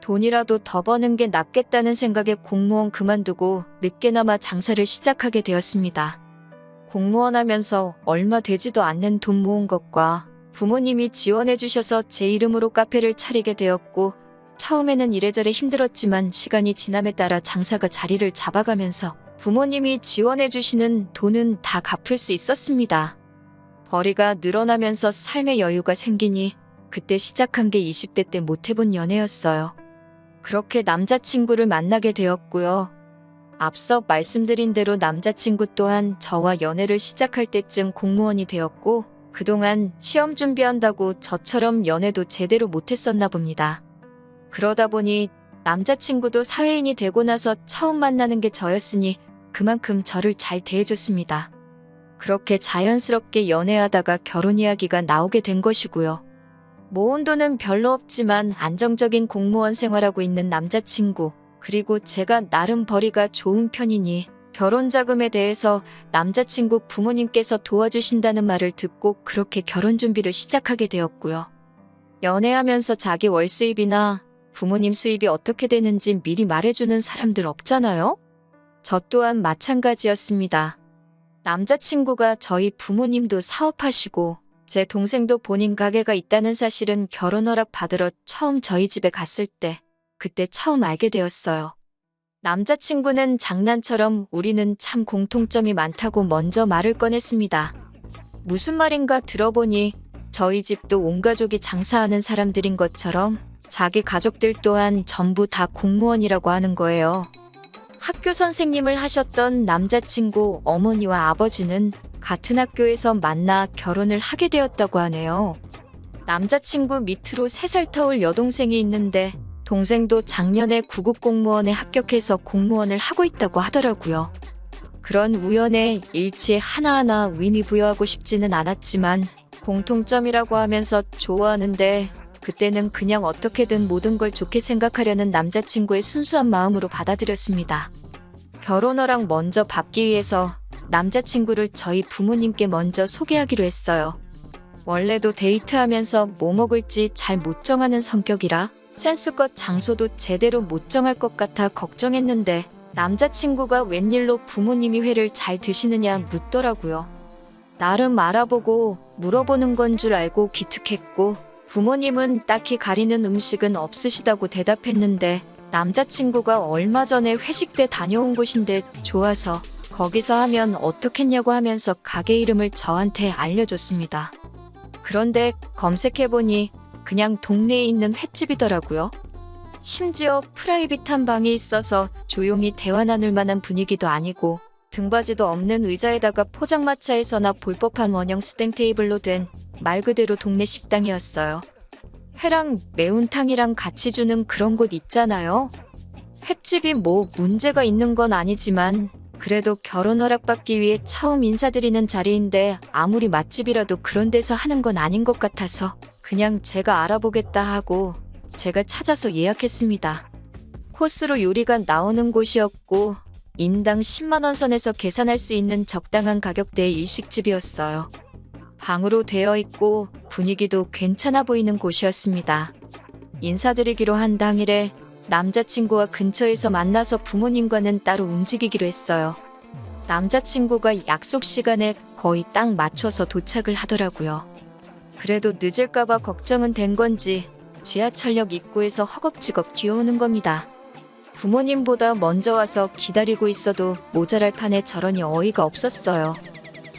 돈이라도 더 버는 게 낫겠다는 생각에 공무원 그만두고 늦게나마 장사를 시작하게 되었습니다. 공무원 하면서 얼마 되지도 않는 돈 모은 것과 부모님이 지원해 주셔서 제 이름으로 카페를 차리게 되었고 처음에는 이래저래 힘들었지만 시간이 지남에 따라 장사가 자리를 잡아가면서 부모님이 지원해 주시는 돈은 다 갚을 수 있었습니다. 벌이가 늘어나면서 삶의 여유가 생기니 그때 시작한 게 20대 때 못 해본 연애였어요. 그렇게 남자친구를 만나게 되었고요. 앞서 말씀드린 대로 남자친구 또한 저와 연애를 시작할 때쯤 공무원이 되었고 그동안 시험 준비한다고 저처럼 연애도 제대로 못했었나 봅니다. 그러다 보니 남자친구도 사회인이 되고 나서 처음 만나는 게 저였으니 그만큼 저를 잘 대해줬습니다. 그렇게 자연스럽게 연애하다가 결혼 이야기가 나오게 된 것이고요. 모은 돈은 별로 없지만 안정적인 공무원 생활하고 있는 남자친구, 그리고 제가 나름 벌이가 좋은 편이니 결혼 자금에 대해서 남자친구 부모님께서 도와주신다는 말을 듣고 그렇게 결혼 준비를 시작하게 되었고요. 연애하면서 자기 월 수입이나 부모님 수입이 어떻게 되는지 미리 말해주는 사람들 없잖아요? 저 또한 마찬가지였습니다. 남자친구가 저희 부모님도 사업하시고 제 동생도 본인 가게가 있다는 사실은 결혼 허락 받으러 처음 저희 집에 갔을 때 그때 처음 알게 되었어요. 남자친구는 장난처럼 우리는 참 공통점이 많다고 먼저 말을 꺼냈습니다. 무슨 말인가 들어보니 저희 집도 온 가족이 장사하는 사람들인 것처럼 자기 가족들 또한 전부 다 공무원이라고 하는 거예요. 학교 선생님을 하셨던 남자친구 어머니와 아버지는 같은 학교에서 만나 결혼을 하게 되었다고 하네요. 남자친구 밑으로 3살 터울 여동생이 있는데 동생도 작년에 구급 공무원에 합격해서 공무원을 하고 있다고 하더라고요. 그런 우연의 일치에 하나하나 의미 부여하고 싶지는 않았지만 공통점이라고 하면서 좋아하는데 그때는 그냥 어떻게든 모든 걸 좋게 생각하려는 남자친구의 순수한 마음으로 받아들였습니다. 결혼 허락 먼저 받기 위해서 남자친구를 저희 부모님께 먼저 소개하기로 했어요. 원래도 데이트하면서 뭐 먹을지 잘 못 정하는 성격이라 센스껏 장소도 제대로 못 정할 것 같아 걱정했는데 남자친구가 웬일로 부모님이 회를 잘 드시느냐 묻더라고요. 나름 알아보고 물어보는 건 줄 알고 기특했고 부모님은 딱히 가리는 음식은 없으시다고 대답했는데 남자친구가 얼마 전에 회식 때 다녀온 곳인데 좋아서 거기서 하면 어떻겠냐고 하면서 가게 이름을 저한테 알려줬습니다. 그런데 검색해보니 그냥 동네에 있는 횟집이더라고요. 심지어 프라이빗한 방이 있어서 조용히 대화 나눌 만한 분위기도 아니고 등받이도 없는 의자에다가 포장마차에서나 볼 법한 원형 스탠 테이블로 된 말 그대로 동네 식당이었어요. 회랑 매운탕이랑 같이 주는 그런 곳 있잖아요. 횟집이 뭐 문제가 있는 건 아니지만 그래도 결혼 허락받기 위해 처음 인사드리는 자리인데 아무리 맛집이라도 그런 데서 하는 건 아닌 것 같아서 그냥 제가 알아보겠다 하고 제가 찾아서 예약했습니다. 코스로 요리가 나오는 곳이었고 인당 10만 원 선에서 계산할 수 있는 적당한 가격대의 일식집이었어요. 방으로 되어 있고 분위기도 괜찮아 보이는 곳이었습니다. 인사드리기로 한 당일에 남자친구와 근처에서 만나서 부모님과는 따로 움직이기로 했어요. 남자친구가 약속 시간에 거의 딱 맞춰서 도착을 하더라고요. 그래도 늦을까봐 걱정은 된 건지 지하철역 입구에서 허겁지겁 뛰어오는 겁니다. 부모님보다 먼저 와서 기다리고 있어도 모자랄 판에 저러니 어이가 없었어요.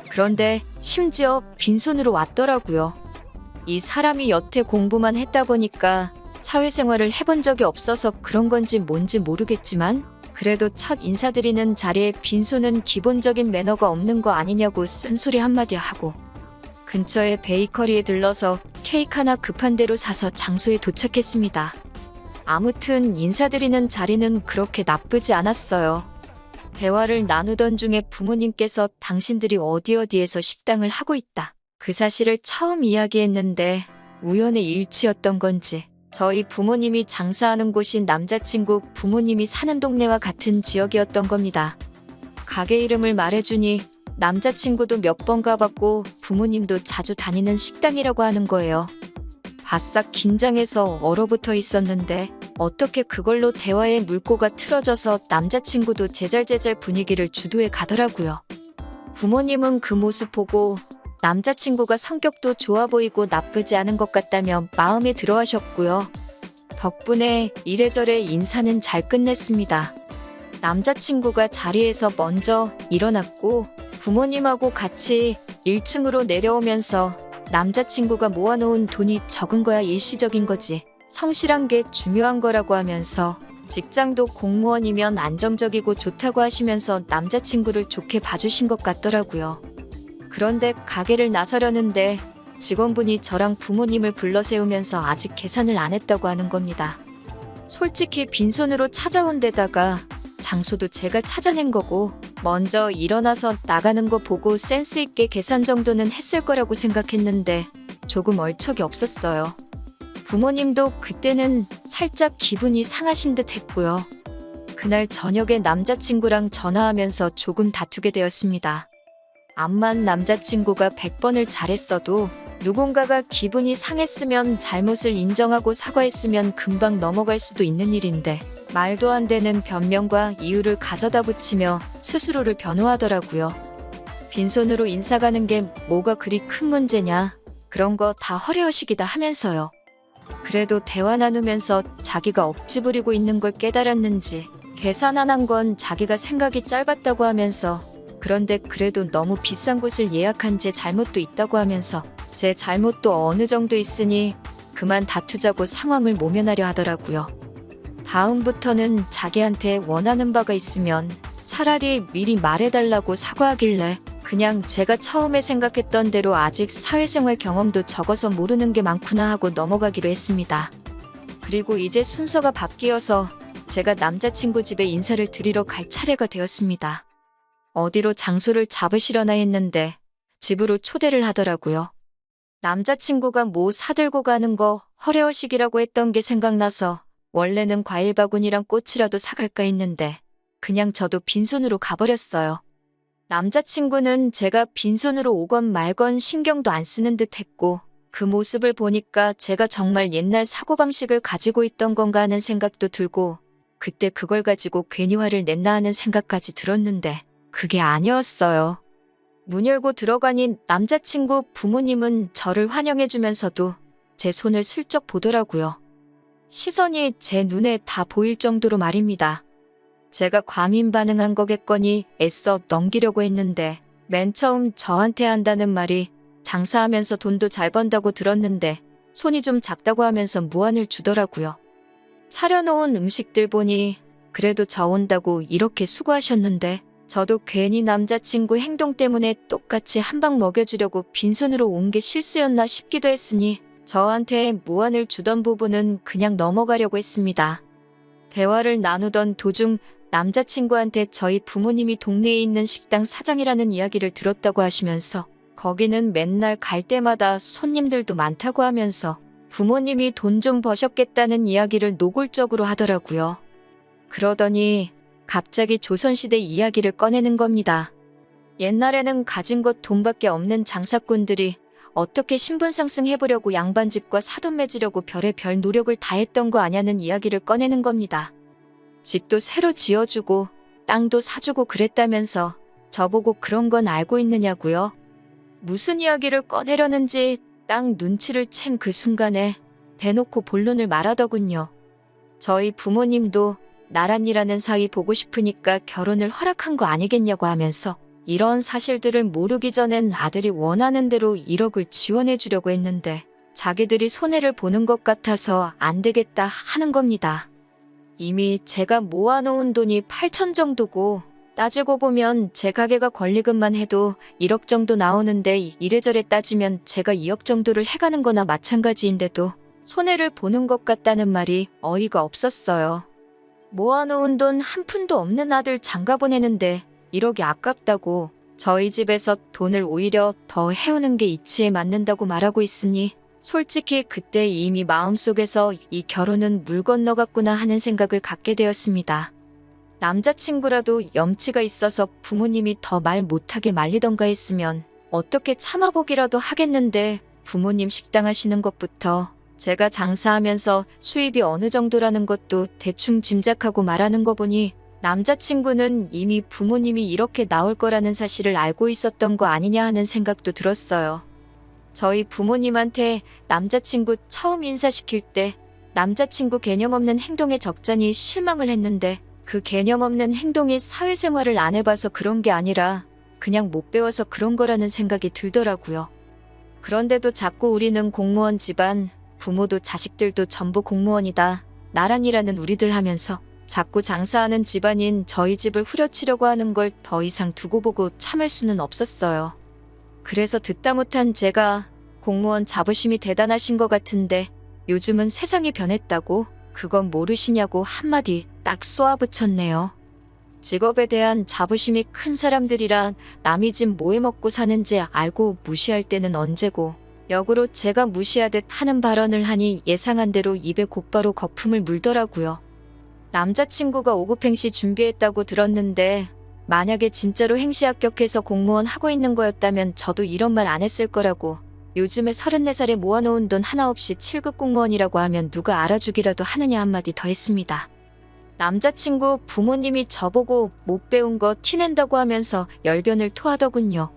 그런데 심지어 빈손으로 왔더라고요. 이 사람이 여태 공부만 했다 보니까 사회생활을 해본 적이 없어서 그런 건지 뭔지 모르겠지만 그래도 첫 인사드리는 자리에 빈손은 기본적인 매너가 없는 거 아니냐고 쓴소리 한마디 하고 근처의 베이커리에 들러서 케이크 하나 급한 대로 사서 장소에 도착했습니다. 아무튼 인사드리는 자리는 그렇게 나쁘지 않았어요. 대화를 나누던 중에 부모님께서 당신들이 어디에서 식당을 하고 있다. 그 사실을 처음 이야기했는데 우연의 일치였던 건지 저희 부모님이 장사하는 곳인 남자친구 부모님이 사는 동네와 같은 지역이었던 겁니다. 가게 이름을 말해주니 남자친구도 몇 번 가봤고 부모님도 자주 다니는 식당이라고 하는 거예요. 바싹 긴장해서 얼어붙어 있었는데 어떻게 그걸로 대화의 물꼬가 틀어져서 남자친구도 제잘제잘 분위기를 주도해 가더라고요. 부모님은 그 모습 보고 남자친구가 성격도 좋아 보이고 나쁘지 않은 것 같다며 마음에 들어 하셨고요. 덕분에 이래저래 인사는 잘 끝냈습니다. 남자친구가 자리에서 먼저 일어났고 부모님하고 같이 1층으로 내려오면서 남자친구가 모아놓은 돈이 적은 거야 일시적인 거지. 성실한 게 중요한 거라고 하면서 직장도 공무원이면 안정적이고 좋다고 하시면서 남자친구를 좋게 봐주신 것 같더라고요. 그런데 가게를 나서려는데 직원분이 저랑 부모님을 불러 세우면서 아직 계산을 안 했다고 하는 겁니다. 솔직히 빈손으로 찾아온 데다가 장소도 제가 찾아낸 거고 먼저 일어나서 나가는 거 보고 센스 있게 계산 정도는 했을 거라고 생각했는데 조금 얼척이 없었어요. 부모님도 그때는 살짝 기분이 상하신 듯 했고요. 그날 저녁에 남자친구랑 전화하면서 조금 다투게 되었습니다. 암만 남자친구가 100번을 잘했어도 누군가가 기분이 상했으면 잘못을 인정하고 사과했으면 금방 넘어갈 수도 있는 일인데 말도 안 되는 변명과 이유를 가져다 붙이며 스스로를 변호하더라고요. 빈손으로 인사 가는 게 뭐가 그리 큰 문제냐. 그런 거 다 허례허식이다 하면서요. 그래도 대화 나누면서 자기가 억지 부리고 있는 걸 깨달았는지 계산 안 한 건 자기가 생각이 짧았다고 하면서 그런데 그래도 너무 비싼 곳을 예약한 제 잘못도 있다고 하면서 제 잘못도 어느 정도 있으니 그만 다투자고 상황을 모면하려 하더라고요. 다음부터는 자기한테 원하는 바가 있으면 차라리 미리 말해달라고 사과하길래 그냥 제가 처음에 생각했던 대로 아직 사회생활 경험도 적어서 모르는 게 많구나 하고 넘어가기로 했습니다. 그리고 이제 순서가 바뀌어서 제가 남자친구 집에 인사를 드리러 갈 차례가 되었습니다. 어디로 장소를 잡으시려나 했는데 집으로 초대를 하더라고요. 남자친구가 뭐 사들고 가는 거 허례허식이라고 했던 게 생각나서 원래는 과일 바구니랑 꽃이라도 사갈까 했는데 그냥 저도 빈손으로 가버렸어요. 남자친구는 제가 빈손으로 오건 말건 신경도 안 쓰는 듯 했고 그 모습을 보니까 제가 정말 옛날 사고방식을 가지고 있던 건가 하는 생각도 들고 그때 그걸 가지고 괜히 화를 냈나 하는 생각까지 들었는데 그게 아니었어요. 문 열고 들어가니 남자친구 부모님은 저를 환영해주면서도 제 손을 슬쩍 보더라고요. 시선이 제 눈에 다 보일 정도로 말입니다. 제가 과민 반응한 거겠거니 애써 넘기려고 했는데 맨 처음 저한테 한다는 말이 장사하면서 돈도 잘 번다고 들었는데 손이 좀 작다고 하면서 무안을 주더라고요. 차려놓은 음식들 보니 그래도 저 온다고 이렇게 수고하셨는데 저도 괜히 남자친구 행동 때문에 똑같이 한 방 먹여주려고 빈손으로 온 게 실수였나 싶기도 했으니 저한테 무안을 주던 부분은 그냥 넘어가려고 했습니다. 대화를 나누던 도중 남자친구한테 저희 부모님이 동네에 있는 식당 사장이라는 이야기를 들었다고 하시면서 거기는 맨날 갈 때마다 손님들도 많다고 하면서 부모님이 돈 좀 버셨겠다는 이야기를 노골적으로 하더라고요. 그러더니 갑자기 조선시대 이야기를 꺼내는 겁니다. 옛날에는 가진 것 돈밖에 없는 장사꾼들이 어떻게 신분 상승해보려고 양반집과 사돈 맺으려고 별의별 노력을 다했던 거 아냐는 이야기를 꺼내는 겁니다. 집도 새로 지어주고 땅도 사주고 그랬다면서 저보고 그런 건 알고 있느냐고요. 무슨 이야기를 꺼내려는지 딱 눈치를 챈 그 순간에 대놓고 본론을 말하더군요. 저희 부모님도 나란이라는 사위 보고 싶으니까 결혼을 허락한 거 아니겠냐고 하면서 이런 사실들을 모르기 전엔 아들이 원하는 대로 1억을 지원해 주려고 했는데 자기들이 손해를 보는 것 같아서 안 되겠다 하는 겁니다. 이미 제가 모아놓은 돈이 8천 정도고 따지고 보면 제 가게가 권리금만 해도 1억 정도 나오는데 이래저래 따지면 제가 2억 정도를 해가는 거나 마찬가지인데도 손해를 보는 것 같다는 말이 어이가 없었어요. 모아놓은 돈 한 푼도 없는 아들 장가 보내는데 1억이 아깝다고 저희 집에서 돈을 오히려 더 해오는 게 이치에 맞는다고 말하고 있으니 솔직히 그때 이미 마음속에서 이 결혼은 물 건너갔구나 하는 생각을 갖게 되었습니다. 남자친구라도 염치가 있어서 부모님이 더 말 못하게 말리던가 했으면 어떻게 참아보기라도 하겠는데 부모님 식당 하시는 것부터 제가 장사하면서 수입이 어느 정도라는 것도 대충 짐작하고 말하는 거 보니 남자친구는 이미 부모님이 이렇게 나올 거라는 사실을 알고 있었던 거 아니냐 하는 생각도 들었어요. 저희 부모님한테 남자친구 처음 인사시킬 때 남자친구 개념 없는 행동에 적잖이 실망을 했는데 그 개념 없는 행동이 사회생활을 안 해봐서 그런 게 아니라 그냥 못 배워서 그런 거라는 생각이 들더라고요. 그런데도 자꾸 우리는 공무원 집안, 부모도 자식들도 전부 공무원이다. 나란히라는 우리들 하면서 자꾸 장사하는 집안인 저희 집을 후려치려고 하는 걸 더 이상 두고 보고 참을 수는 없었어요. 그래서 듣다 못한 제가 공무원 자부심이 대단하신 것 같은데 요즘은 세상이 변했다고 그건 모르시냐고 한마디 딱 쏘아붙였네요. 직업에 대한 자부심이 큰 사람들이라 남이 집 뭐 해먹고 사는지 알고 무시할 때는 언제고 역으로 제가 무시하듯 하는 발언을 하니 예상한 대로 입에 곧바로 거품을 물더라고요. 남자친구가 5급 행시 준비했다고 들었는데 만약에 진짜로 행시 합격해서 공무원 하고 있는 거였다면 저도 이런 말 안 했을 거라고 요즘에 34살에 모아놓은 돈 하나 없이 7급 공무원이라고 하면 누가 알아주기라도 하느냐 한마디 더 했습니다. 남자친구 부모님이 저보고 못 배운 거 티낸다고 하면서 열변을 토하더군요.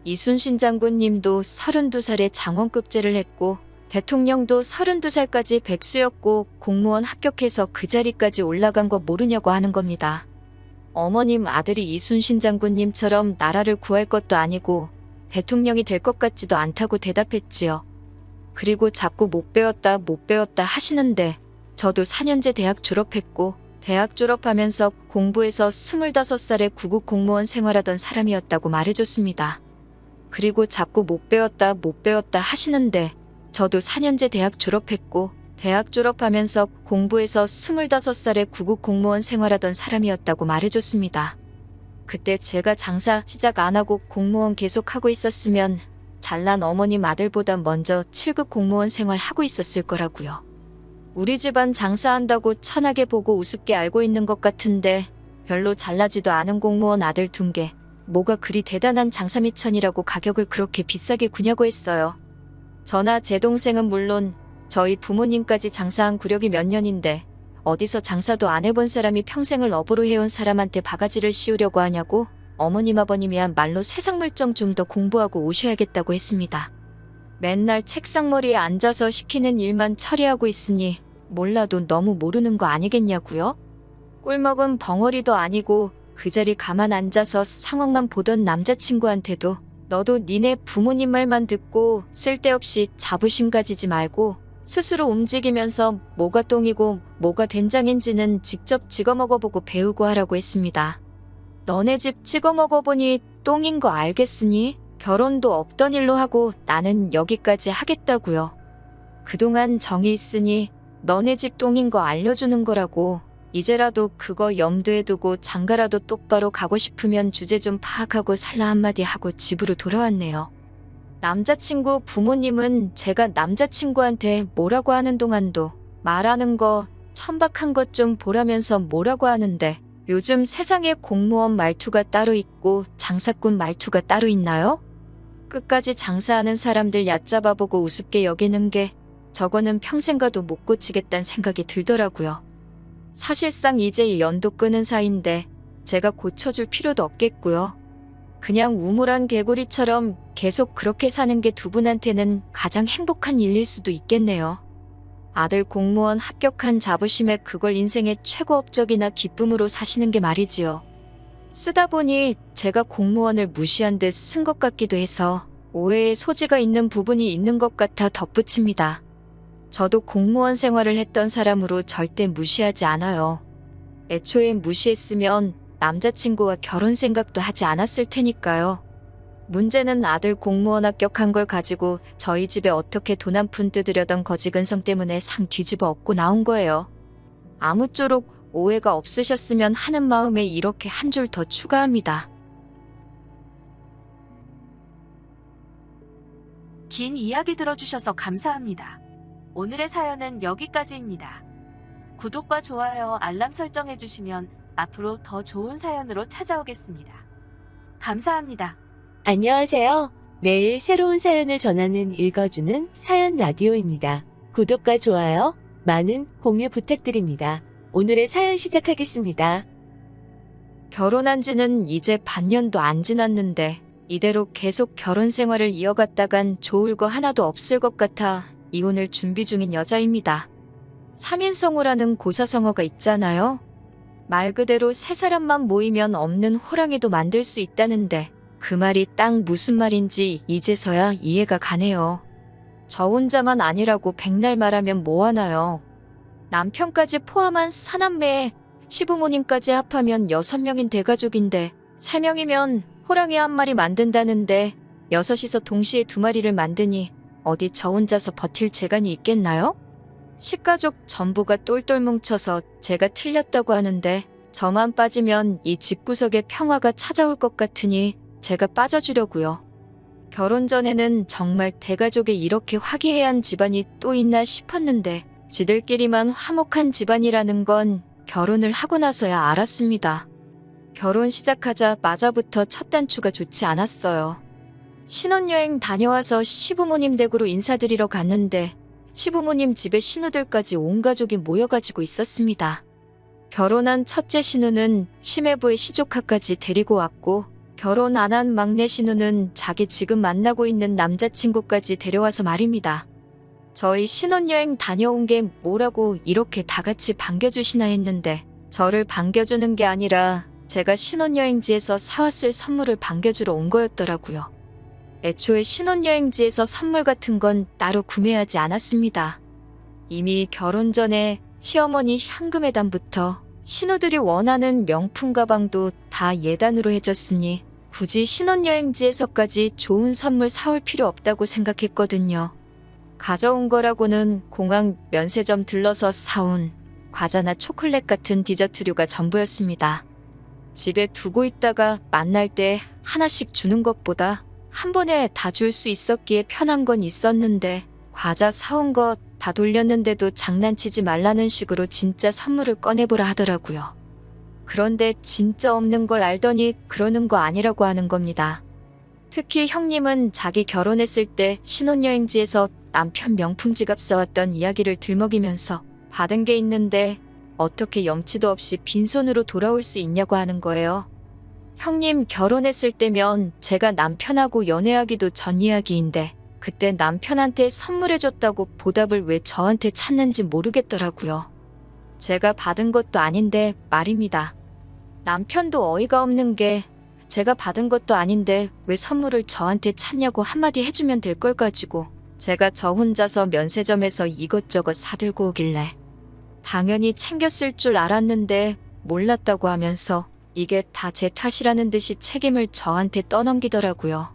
이순신 장군님도 32살에 장원급제를 했고 대통령도 32살까지 백수였고 공무원 합격해서 그 자리까지 올라간 거 모르냐고 하는 겁니다. 어머님 아들이 이순신 장군님처럼 나라를 구할 것도 아니고 대통령이 될 것 같지도 않다고 대답했지요. 그리고 자꾸 못 배웠다 하시는데 저도 4년제 대학 졸업했고 대학 졸업하면서 공부해서 25살에 구급 공무원 생활하던 사람이었다고 말해줬습니다. 그리고 자꾸 못 배웠다 하시는데 저도 4년제 대학 졸업했고 대학 졸업하면서 공부해서 25살에 구급 공무원 생활하던 사람이었다고 말해줬습니다. 그때 제가 장사 시작 안 하고 공무원 계속하고 있었으면 잘난 어머님 아들보다 먼저 7급 공무원 생활하고 있었을 거라고요. 우리 집안 장사한다고 천하게 보고 우습게 알고 있는 것 같은데 별로 잘나지도 않은 공무원 아들 둔 게 뭐가 그리 대단한 장사미천이라고 가격을 그렇게 비싸게 구냐고 했어요. 저나 제 동생은 물론 저희 부모님까지 장사한 구력이 몇 년인데 어디서 장사도 안 해본 사람이 평생을 업으로 해온 사람한테 바가지를 씌우려고 하냐고 어머님 아버님이 한 말로 세상 물정 좀 더 공부하고 오셔야겠다고 했습니다. 맨날 책상머리에 앉아서 시키는 일만 처리하고 있으니 몰라도 너무 모르는 거 아니겠냐고요? 꿀먹은 벙어리도 아니고 그 자리 가만 앉아서 상황만 보던 남자친구한테도 너도 니네 부모님 말만 듣고 쓸데없이 자부심 가지지 말고 스스로 움직이면서 뭐가 똥이고 뭐가 된장인지는 직접 찍어 먹어보고 배우고 하라고 했습니다. 너네 집 찍어 먹어보니 똥인 거 알겠으니 결혼도 없던 일로 하고 나는 여기까지 하겠다고요. 그동안 정이 있으니 너네 집 똥인 거 알려주는 거라고 이제라도 그거 염두에 두고 장가라도 똑바로 가고 싶으면 주제 좀 파악하고 살라 한마디 하고 집으로 돌아왔네요. 남자친구 부모님은 제가 남자친구한테 뭐라고 하는 동안도 말하는 거 천박한 것 좀 보라면서 뭐라고 하는데 요즘 세상에 공무원 말투가 따로 있고 장사꾼 말투가 따로 있나요? 끝까지 장사하는 사람들 얕잡아보고 우습게 여기는 게 저거는 평생 가도 못 고치겠다는 생각이 들더라고요. 사실상 이제 연도 끄는 사이인데 제가 고쳐줄 필요도 없겠고요. 그냥 우물안 개구리처럼 계속 그렇게 사는 게 두 분한테는 가장 행복한 일일 수도 있겠네요. 아들 공무원 합격한 자부심에 그걸 인생의 최고 업적이나 기쁨으로 사시는 게 말이지요. 쓰다 보니 제가 공무원을 무시한 듯 쓴 것 같기도 해서 오해의 소지가 있는 부분이 있는 것 같아 덧붙입니다. 저도 공무원 생활을 했던 사람으로 절대 무시하지 않아요. 애초에 무시했으면 남자친구와 결혼 생각도 하지 않았을 테니까요. 문제는 아들 공무원 합격한 걸 가지고 저희 집에 어떻게 돈 한 푼 뜯으려던 거지근성 때문에 상 뒤집어 엎고 나온 거예요. 아무쪼록 오해가 없으셨으면 하는 마음에 이렇게 한 줄 더 추가합니다. 긴 이야기 들어주셔서 감사합니다. 오늘의 사연은 여기까지입니다. 구독과 좋아요, 알람 설정해주시면 앞으로 더 좋은 사연으로 찾아오겠습니다. 감사합니다. 안녕하세요. 매일 새로운 사연을 전하는 읽어주는 사연 라디오입니다. 구독과 좋아요, 많은 공유 부탁드립니다. 오늘의 사연 시작하겠습니다. 결혼한 지는 이제 반년도 안 지났는데 이대로 계속 결혼 생활을 이어갔다간 좋을 거 하나도 없을 것 같아 이혼을 준비 중인 여자입니다. 3인성어라는 고사성어가 있잖아요. 말 그대로 세 사람만 모이면 없는 호랑이도 만들 수 있다는데 그 말이 딱 무슨 말인지 이제서야 이해가 가네요. 저 혼자만 아니라고 백날 말하면 뭐하나요. 남편까지 포함한 사남매에 시부모님까지 합하면 6명인 대가족인데 3명이면 호랑이 한 마리 만든다는데 6이서 동시에 2마리를 만드니 어디 저 혼자서 버틸 재간이 있겠나요? 식가족 전부가 똘똘 뭉쳐서 제가 틀렸다고 하는데 저만 빠지면 이 집구석에 평화가 찾아올 것 같으니 제가 빠져주려고요. 결혼 전에는 정말 대가족에 이렇게 화기애애한 집안이 또 있나 싶었는데 지들끼리만 화목한 집안이라는 건 결혼을 하고 나서야 알았습니다. 결혼 시작하자마자부터 첫 단추가 좋지 않았어요. 신혼여행 다녀와서 시부모님 댁으로 인사드리러 갔는데 시부모님 집에 신우들까지 온 가족이 모여가지고 있었습니다. 결혼한 첫째 신우는 시매부의 시조카까지 데리고 왔고 결혼 안 한 막내 신우는 자기 지금 만나고 있는 남자친구까지 데려와서 말입니다. 저희 신혼여행 다녀온 게 뭐라고 이렇게 다 같이 반겨주시나 했는데 저를 반겨주는 게 아니라 제가 신혼여행지에서 사왔을 선물을 반겨주러 온 거였더라고요. 애초에 신혼여행지에서 선물 같은 건 따로 구매하지 않았습니다. 이미 결혼 전에 시어머니 현금예단부터 신우들이 원하는 명품 가방도 다 예단으로 해줬으니 굳이 신혼여행지에서까지 좋은 선물 사올 필요 없다고 생각했거든요. 가져온 거라고는 공항 면세점 들러서 사온 과자나 초콜릿 같은 디저트류가 전부였습니다. 집에 두고 있다가 만날 때 하나씩 주는 것보다 한 번에 다 줄 수 있었기에 편한 건 있었는데 과자 사온 거 다 돌렸는데도 장난치지 말라는 식으로 진짜 선물을 꺼내보라 하더라고요. 그런데 진짜 없는 걸 알더니 그러는 거 아니라고 하는 겁니다. 특히 형님은 자기 결혼했을 때 신혼여행지에서 남편 명품 지갑 써왔던 이야기를 들먹이면서 받은 게 있는데 어떻게 염치도 없이 빈손으로 돌아올 수 있냐고 하는 거예요. 형님 결혼했을 때면 제가 남편하고 연애하기도 전 이야기인데 그때 남편한테 선물해줬다고 보답을 왜 저한테 찾는지 모르겠더라고요. 제가 받은 것도 아닌데 말입니다. 남편도 어이가 없는 게 제가 받은 것도 아닌데 왜 선물을 저한테 찾냐고 한마디 해주면 될 걸 가지고 제가 저 혼자서 면세점에서 이것저것 사들고 오길래 당연히 챙겼을 줄 알았는데 몰랐다고 하면서 이게 다 제 탓이라는 듯이 책임을 저한테 떠넘기더라고요.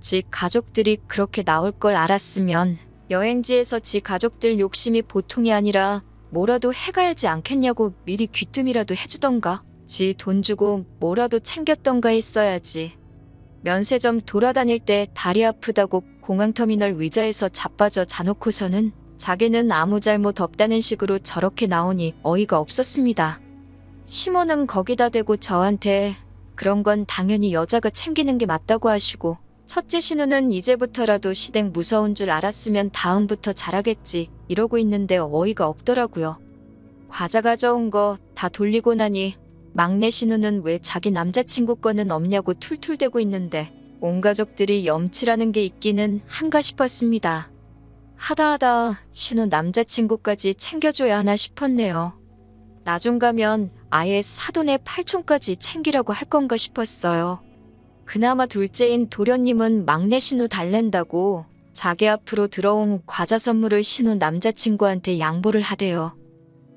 지 가족들이 그렇게 나올 걸 알았으면 여행지에서 지 가족들 욕심이 보통이 아니라 뭐라도 해가야지 않겠냐고 미리 귀뜸이라도 해주던가 지 돈 주고 뭐라도 챙겼던가 했어야지. 면세점 돌아다닐 때 다리 아프다고 공항터미널 의자에서 자빠져 자놓고서는 자기는 아무 잘못 없다는 식으로 저렇게 나오니 어이가 없었습니다. 시모는 거기다 대고 저한테 그런 건 당연히 여자가 챙기는 게 맞다고 하시고 첫째 신우는 이제부터라도 시댁 무서운 줄 알았으면 다음부터 잘하겠지 이러고 있는데 어이가 없더라고요. 과자 가져온 거 다 돌리고 나니 막내 신우는 왜 자기 남자친구 거는 없냐고 툴툴대고 있는데 온 가족들이 염치라는 게 있기는 한가 싶었습니다. 하다 신우 남자친구까지 챙겨줘야 하나 싶었네요. 나중 가면 아예 사돈의 팔촌까지 챙기라고 할 건가 싶었어요. 그나마 둘째인 도련님은 막내 신우 달랜다고 자기 앞으로 들어온 과자 선물을 신혼 남자친구한테 양보를 하대요.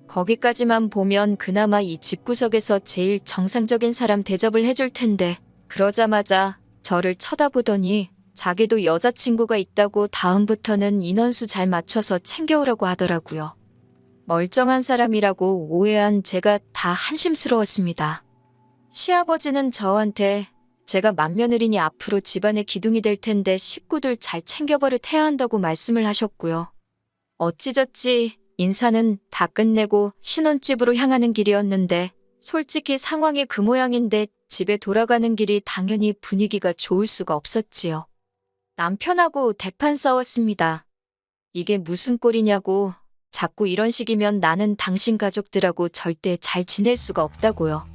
거기까지만 보면 그나마 이 집구석에서 제일 정상적인 사람 대접을 해줄 텐데 그러자마자 저를 쳐다보더니 자기도 여자친구가 있다고 다음부터는 인원수 잘 맞춰서 챙겨오라고 하더라고요. 멀쩡한 사람이라고 오해한 제가 다 한심스러웠습니다. 시아버지는 저한테 제가 맏며느리니 앞으로 집안의 기둥이 될 텐데 식구들 잘 챙겨버릇해야 한다고 말씀을 하셨고요. 어찌저찌 인사는 다 끝내고 신혼집으로 향하는 길이었는데 솔직히 상황이 그 모양인데 집에 돌아가는 길이 당연히 분위기가 좋을 수가 없었지요. 남편하고 대판 싸웠습니다. 이게 무슨 꼴이냐고, 자꾸 이런 식이면 나는 당신 가족들하고 절대 잘 지낼 수가 없다고요.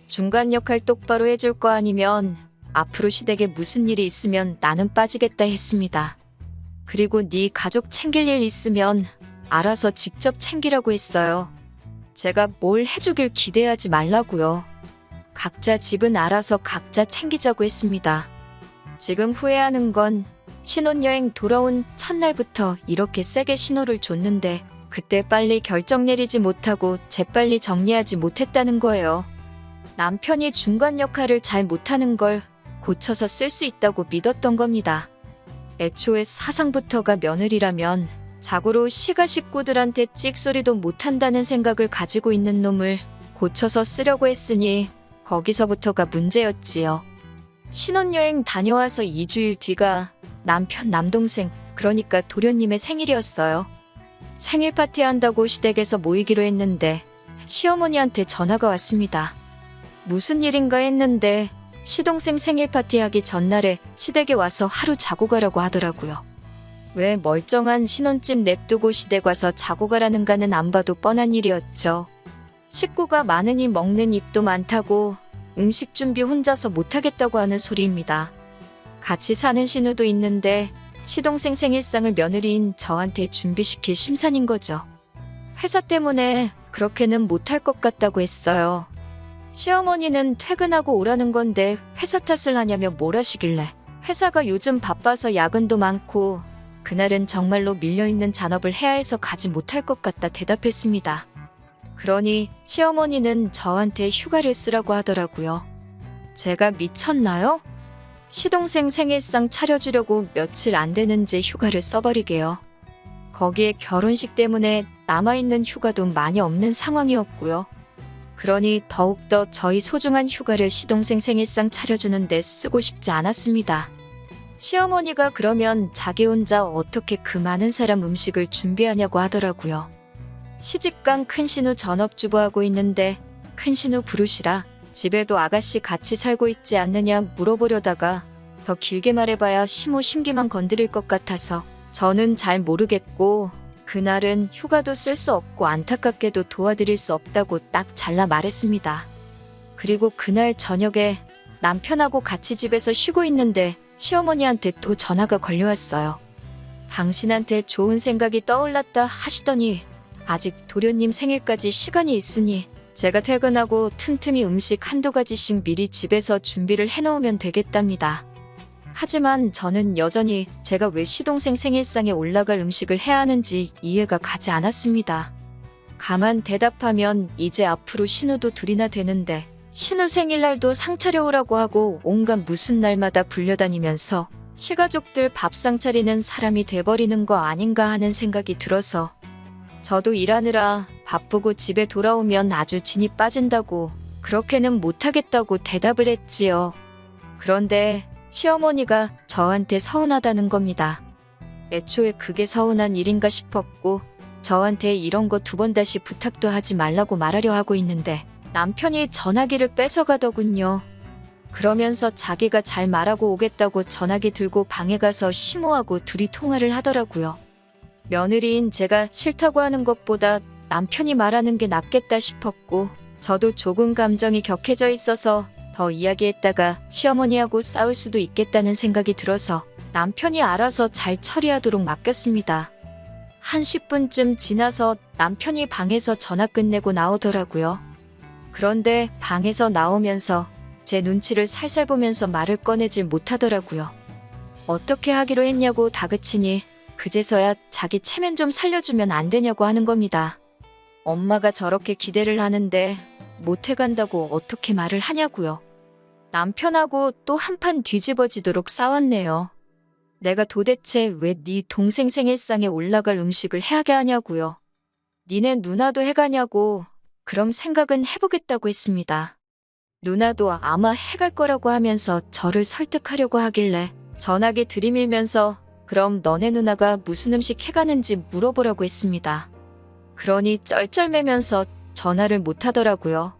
중간 역할 똑바로 해줄 거 아니면 앞으로 시댁에 무슨 일이 있으면 나는 빠지겠다 했습니다. 그리고 네 가족 챙길 일 있으면 알아서 직접 챙기라고 했어요. 제가 뭘 해주길 기대하지 말라고요. 각자 집은 알아서 각자 챙기자고 했습니다. 지금 후회하는 건 신혼여행 돌아온 첫날부터 이렇게 세게 신호를 줬는데 그때 빨리 결정 내리지 못하고 재빨리 정리하지 못했다는 거예요. 남편이 중간 역할을 잘 못하는 걸 고쳐서 쓸 수 있다고 믿었던 겁니다. 애초에 사상부터가 며느리라면 자고로 시가 식구들한테 찍소리도 못한다는 생각을 가지고 있는 놈을 고쳐서 쓰려고 했으니 거기서부터가 문제였지요. 신혼여행 다녀와서 2주일 뒤가 남편 남동생 그러니까 도련님의 생일이었어요. 생일 파티 한다고 시댁에서 모이기로 했는데 시어머니한테 전화가 왔습니다. 무슨 일인가 했는데 시동생 생일 파티하기 전날에 시댁에 와서 하루 자고 가라고 하더라고요. 왜 멀쩡한 신혼집 냅두고 시댁 와서 자고 가라는가는 안 봐도 뻔한 일이었죠. 식구가 많으니 먹는 입도 많다고 음식 준비 혼자서 못하겠다고 하는 소리입니다. 같이 사는 신우도 있는데 시동생 생일상을 며느리인 저한테 준비시킬 심산인 거죠. 회사 때문에 그렇게는 못할 것 같다고 했어요. 시어머니는 퇴근하고 오라는 건데 회사 탓을 하냐며 뭘 하시길래 회사가 요즘 바빠서 야근도 많고 그날은 정말로 밀려있는 잔업을 해야 해서 가지 못할 것 같다 대답했습니다. 그러니 시어머니는 저한테 휴가를 쓰라고 하더라고요. 제가 미쳤나요? 시동생 생일상 차려주려고 며칠 안 되는지 휴가를 써버리게요. 거기에 결혼식 때문에 남아있는 휴가도 많이 없는 상황이었고요. 그러니 더욱더 저희 소중한 휴가를 시동생 생일상 차려주는데 쓰고 싶지 않았습니다. 시어머니가 그러면 자기 혼자 어떻게 그 많은 사람 음식을 준비하냐고 하더라고요. 시집간 큰신우 전업주부하고 있는데 큰신우 부르시라 집에도 아가씨 같이 살고 있지 않느냐 물어보려다가 더 길게 말해봐야 심호심기만 건드릴 것 같아서 저는 잘 모르겠고 그날은 휴가도 쓸 수 없고 안타깝게도 도와드릴 수 없다고 딱 잘라 말했습니다. 그리고 그날 저녁에 남편하고 같이 집에서 쉬고 있는데 시어머니한테 또 전화가 걸려왔어요. 당신한테 좋은 생각이 떠올랐다 하시더니 아직 도련님 생일까지 시간이 있으니 제가 퇴근하고 틈틈이 음식 한두 가지씩 미리 집에서 준비를 해놓으면 되겠답니다. 하지만 저는 여전히 제가 왜 시동생 생일상에 올라갈 음식을 해야 하는지 이해가 가지 않았습니다. 가만 대답하면 이제 앞으로 신우도 둘이나 되는데 신우 생일날도 상 차려오라고 하고 온갖 무슨 날마다 불려다니면서 시가족들 밥상 차리는 사람이 돼버리는 거 아닌가 하는 생각이 들어서 저도 일하느라 바쁘고 집에 돌아오면 아주 진이 빠진다고 그렇게는 못하겠다고 대답을 했지요. 그런데 시어머니가 저한테 서운하다는 겁니다. 애초에 그게 서운한 일인가 싶었고 저한테 이런 거 2번 다시 부탁도 하지 말라고 말하려 하고 있는데 남편이 전화기를 뺏어가더군요. 그러면서 자기가 잘 말하고 오겠다고 전화기 들고 방에 가서 심호하고 둘이 통화를 하더라고요. 며느리인 제가 싫다고 하는 것보다 남편이 말하는 게 낫겠다 싶었고 저도 조금 감정이 격해져 있어서 더 이야기했다가 시어머니하고 싸울 수도 있겠다는 생각이 들어서 남편이 알아서 잘 처리하도록 맡겼습니다. 한 10분쯤 지나서 남편이 방에서 전화 끝내고 나오더라고요. 그런데 방에서 나오면서 제 눈치를 살살 보면서 말을 꺼내질 못하더라고요. 어떻게 하기로 했냐고 다그치니 그제서야 자기 체면 좀 살려주면 안 되냐고 하는 겁니다. 엄마가 저렇게 기대를 하는데 못해간다고 어떻게 말을 하냐고요. 남편하고 또 한판 뒤집어지도록 싸웠네요. 내가 도대체 왜 네 동생 생일상에 올라갈 음식을 해야게 하냐고요. 니네 누나도 해가냐고. 그럼 생각은 해보겠다고 했습니다. 누나도 아마 해갈 거라고 하면서 저를 설득하려고 하길래 전화기 들이밀면서 그럼 너네 누나가 무슨 음식 해가는지 물어보라고 했습니다. 그러니 쩔쩔매면서 전화를 못하더라고요.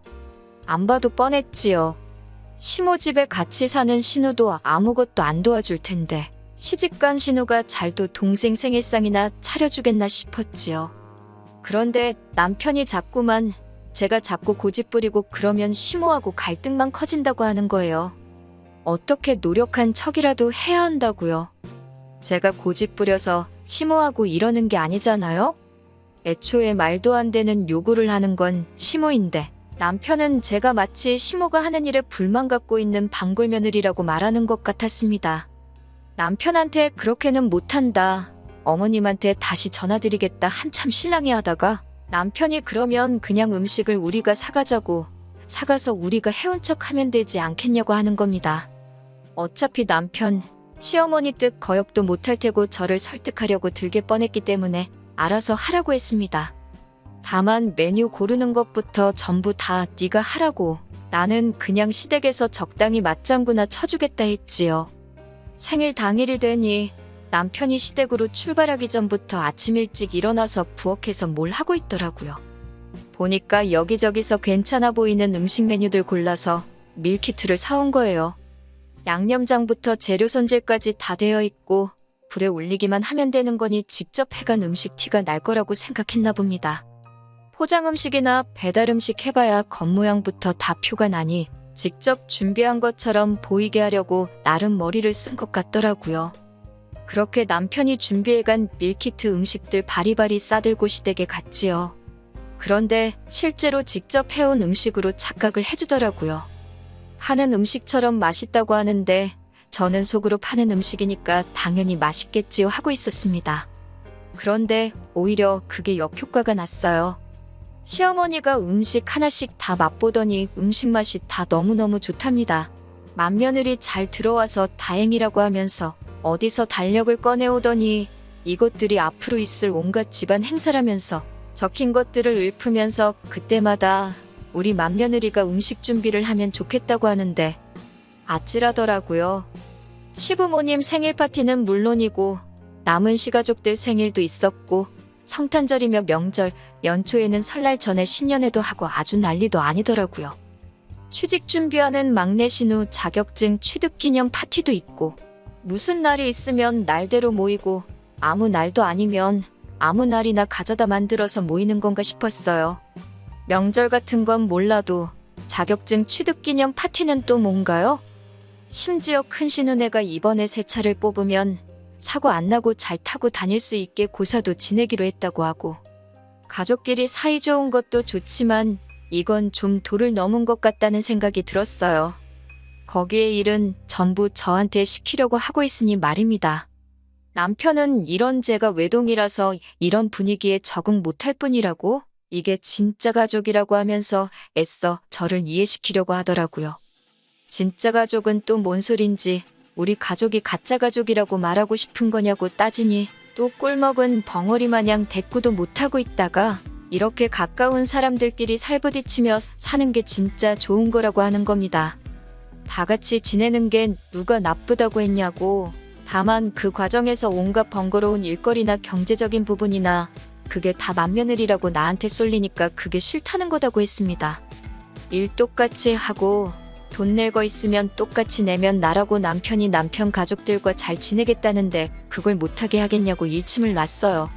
안 봐도 뻔했지요. 시모 집에 같이 사는 신우도 아무것도 안 도와줄 텐데 시집간 신우가 잘도 동생 생일상이나 차려주겠나 싶었지요. 그런데 남편이 자꾸만 제가 자꾸 고집부리고 그러면 시모하고 갈등만 커진다고 하는 거예요. 어떻게 노력한 척이라도 해야 한다고요. 제가 고집부려서 시모하고 이러는 게 아니잖아요? 애초에 말도 안 되는 요구를 하는 건 시모인데 남편은 제가 마치 시모가 하는 일에 불만 갖고 있는 방골 며느리라고 말하는 것 같았습니다. 남편한테 그렇게는 못한다. 어머님한테 다시 전화드리겠다 한참 실랑이 하다가 남편이 그러면 그냥 음식을 우리가 사가자고 사가서 우리가 해온 척 하면 되지 않겠냐고 하는 겁니다. 어차피 남편, 시어머니 뜻 거역도 못할 테고 저를 설득하려고 들게 뻔했기 때문에 알아서 하라고 했습니다. 다만 메뉴 고르는 것부터 전부 다 네가 하라고 나는 그냥 시댁에서 적당히 맞장구나 쳐주겠다 했지요. 생일 당일이 되니 남편이 시댁으로 출발하기 전부터 아침 일찍 일어나서 부엌에서 뭘 하고 있더라고요. 보니까 여기저기서 괜찮아 보이는 음식 메뉴들 골라서 밀키트를 사온 거예요. 양념장부터 재료 손질까지 다 되어 있고 불에 올리기만 하면 되는 거니 직접 해간 음식 티가 날 거라고 생각했나 봅니다. 포장 음식이나 배달 음식 해봐야 겉모양부터 다 표가 나니 직접 준비한 것처럼 보이게 하려고 나름 머리를 쓴 것 같더라고요. 그렇게 남편이 준비해간 밀키트 음식들 바리바리 싸들고 시댁에 갔지요. 그런데 실제로 직접 해온 음식으로 착각을 해주더라고요. 하는 음식처럼 맛있다고 하는데 저는 속으로 파는 음식이니까 당연히 맛있겠지요 하고 있었습니다. 그런데 오히려 그게 역효과가 났어요. 시어머니가 음식 하나씩 다 맛보더니 음식 맛이 다 너무너무 좋답니다. 맏며느리 잘 들어와서 다행이라고 하면서 어디서 달력을 꺼내오더니 이것들이 앞으로 있을 온갖 집안 행사라면서 적힌 것들을 읊으면서 그때마다 우리 맏며느리가 음식 준비를 하면 좋겠다고 하는데 아찔하더라고요. 시부모님 생일 파티는 물론이고 남은 시가족들 생일도 있었고 성탄절이며 명절, 연초에는 설날 전에 신년회도 하고 아주 난리도 아니더라고요. 취직 준비하는 막내 신우 자격증 취득 기념 파티도 있고 무슨 날이 있으면 날대로 모이고 아무 날도 아니면 아무 날이나 가져다 만들어서 모이는 건가 싶었어요. 명절 같은 건 몰라도 자격증 취득 기념 파티는 또 뭔가요? 심지어 큰 신우네가 이번에 새 차를 뽑으면 사고 안 나고 잘 타고 다닐 수 있게 고사도 지내기로 했다고 하고 가족끼리 사이 좋은 것도 좋지만 이건 좀 도를 넘은 것 같다는 생각이 들었어요. 거기에 일은 전부 저한테 시키려고 하고 있으니 말입니다. 남편은 이런 제가 외동이라서 이런 분위기에 적응 못할 뿐이라고 이게 진짜 가족이라고 하면서 애써 저를 이해시키려고 하더라고요. 진짜 가족은 또 뭔 소린지 우리 가족이 가짜 가족이라고 말하고 싶은 거냐고 따지니 또 꿀먹은 벙어리 마냥 대꾸도 못하고 있다가 이렇게 가까운 사람들끼리 살부딪히며 사는 게 진짜 좋은 거라고 하는 겁니다. 다 같이 지내는 게 누가 나쁘다고 했냐고. 다만 그 과정에서 온갖 번거로운 일거리나 경제적인 부분이나 그게 다 맏며느리라고 나한테 쏠리니까 그게 싫다는 거다고 했습니다. 일 똑같이 하고 돈 낼 거 있으면 똑같이 내면 나라고 남편이 남편 가족들과 잘 지내겠다는데 그걸 못하게 하겠냐고 일침을 놨어요.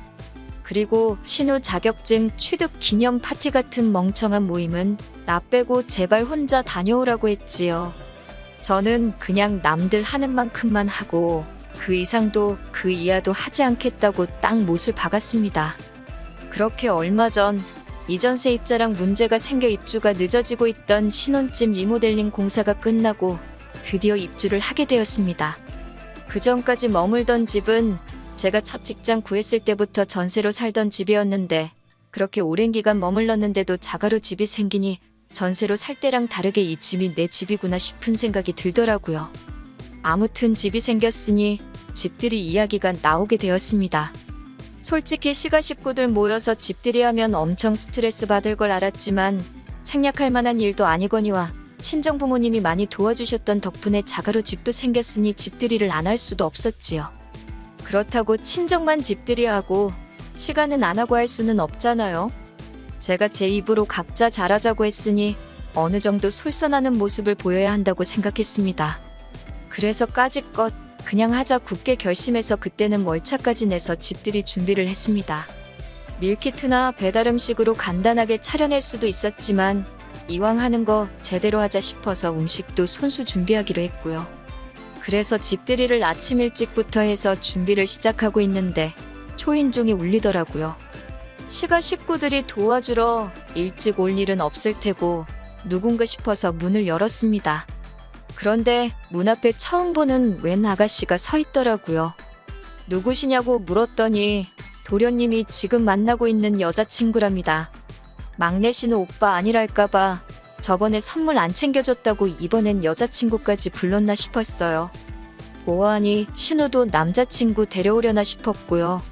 그리고 신우 자격증 취득 기념 파티 같은 멍청한 모임은 나 빼고 제발 혼자 다녀오라고 했지요. 저는 그냥 남들 하는 만큼만 하고 그 이상도 그 이하도 하지 않겠다고 딱 못을 박았습니다. 그렇게 얼마 전 이전세 입자랑 문제가 생겨 입주가 늦어지고 있던 신혼집 리모델링 공사가 끝나고 드디어 입주를 하게 되었습니다. 그 전까지 머물던 집은 제가 첫 직장 구했을 때부터 전세로 살던 집이었는데 그렇게 오랜 기간 머물렀는데도 자가로 집이 생기니 전세로 살 때랑 다르게 이 집이 내 집이구나 싶은 생각이 들더라고요. 아무튼 집이 생겼으니 집들이 이야기가 나오게 되었습니다. 솔직히 시가 식구들 모여서 집들이 하면 엄청 스트레스 받을 걸 알았지만 생략할 만한 일도 아니거니와 친정 부모님이 많이 도와주셨던 덕분에 자가로 집도 생겼으니 집들이를 안 할 수도 없었지요. 그렇다고 친정만 집들이 하고 시가는 안 하고 할 수는 없잖아요. 제가 제 입으로 각자 잘하자고 했으니 어느 정도 솔선하는 모습을 보여야 한다고 생각했습니다. 그래서 까짓것 그냥 하자 굳게 결심해서 그때는 월차까지 내서 집들이 준비를 했습니다. 밀키트나 배달 음식으로 간단하게 차려낼 수도 있었지만 이왕 하는 거 제대로 하자 싶어서 음식도 손수 준비하기로 했고요. 그래서 집들이를 아침 일찍부터 해서 준비를 시작하고 있는데 초인종이 울리더라고요. 시가 식구들이 도와주러 일찍 올 일은 없을 테고 누군가 싶어서 문을 열었습니다. 그런데 문 앞에 처음 보는 웬 아가씨가 서 있더라고요. 누구시냐고 물었더니 도련님이 지금 만나고 있는 여자친구랍니다. 막내 신우 오빠 아니랄까봐 저번에 선물 안 챙겨줬다고 이번엔 여자친구까지 불렀나 싶었어요. 뭐하니 신우도 남자친구 데려오려나 싶었고요.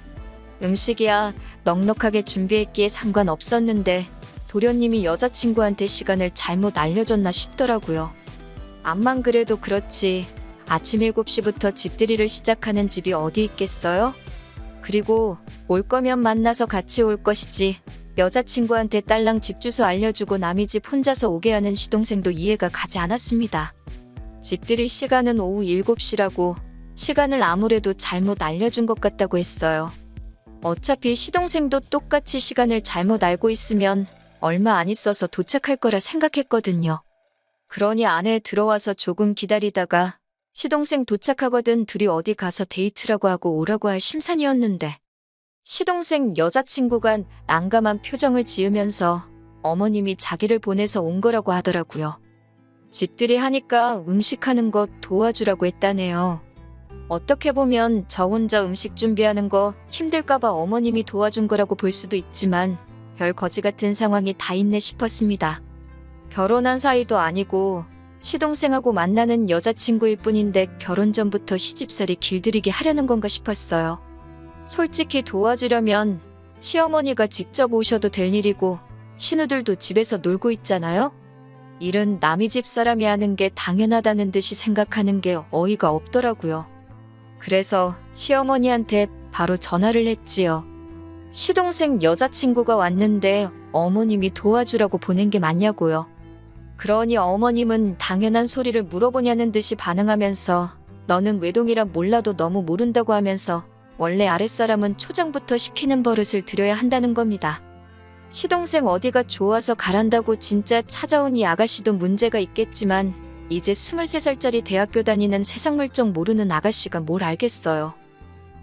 음식이야 넉넉하게 준비했기에 상관없었는데 도련님이 여자친구한테 시간을 잘못 알려줬나 싶더라고요. 암만 그래도 그렇지 아침 7시부터 집들이를 시작하는 집이 어디 있겠어요? 그리고 올 거면 만나서 같이 올 것이지 여자친구한테 딸랑 집 주소 알려주고 남의 집 혼자서 오게 하는 시동생도 이해가 가지 않았습니다. 집들이 시간은 오후 7시라고 시간을 아무래도 잘못 알려준 것 같다고 했어요. 어차피 시동생도 똑같이 시간을 잘못 알고 있으면 얼마 안 있어서 도착할 거라 생각했거든요. 그러니 안에 들어와서 조금 기다리다가 시동생 도착하거든 둘이 어디 가서 데이트라고 하고 오라고 할 심산이었는데 시동생 여자친구가 난감한 표정을 지으면서 어머님이 자기를 보내서 온 거라고 하더라고요. 집들이 하니까 음식하는 거 도와주라고 했다네요. 어떻게 보면 저 혼자 음식 준비하는 거 힘들까봐 어머님이 도와준 거라고 볼 수도 있지만 별 거지 같은 상황이 다 있네 싶었습니다. 결혼한 사이도 아니고 시동생하고 만나는 여자친구일 뿐인데 결혼 전부터 시집살이 길들이게 하려는 건가 싶었어요. 솔직히 도와주려면 시어머니가 직접 오셔도 될 일이고 신우들도 집에서 놀고 있잖아요. 일은 남의 집 사람이 하는 게 당연하다는 듯이 생각하는 게 어이가 없더라고요. 그래서 시어머니한테 바로 전화를 했지요. 시동생 여자친구가 왔는데 어머님이 도와주라고 보낸 게 맞냐고요. 그러니 어머님은 당연한 소리를 물어보냐는 듯이 반응하면서 너는 외동이라 몰라도 너무 모른다고 하면서 원래 아랫사람은 초장부터 시키는 버릇을 들여야 한다는 겁니다. 시동생 어디가 좋아서 가란다고 진짜 찾아온 이 아가씨도 문제가 있겠지만 이제 23살짜리 대학교 다니는 세상 물정 모르는 아가씨가 뭘 알겠어요.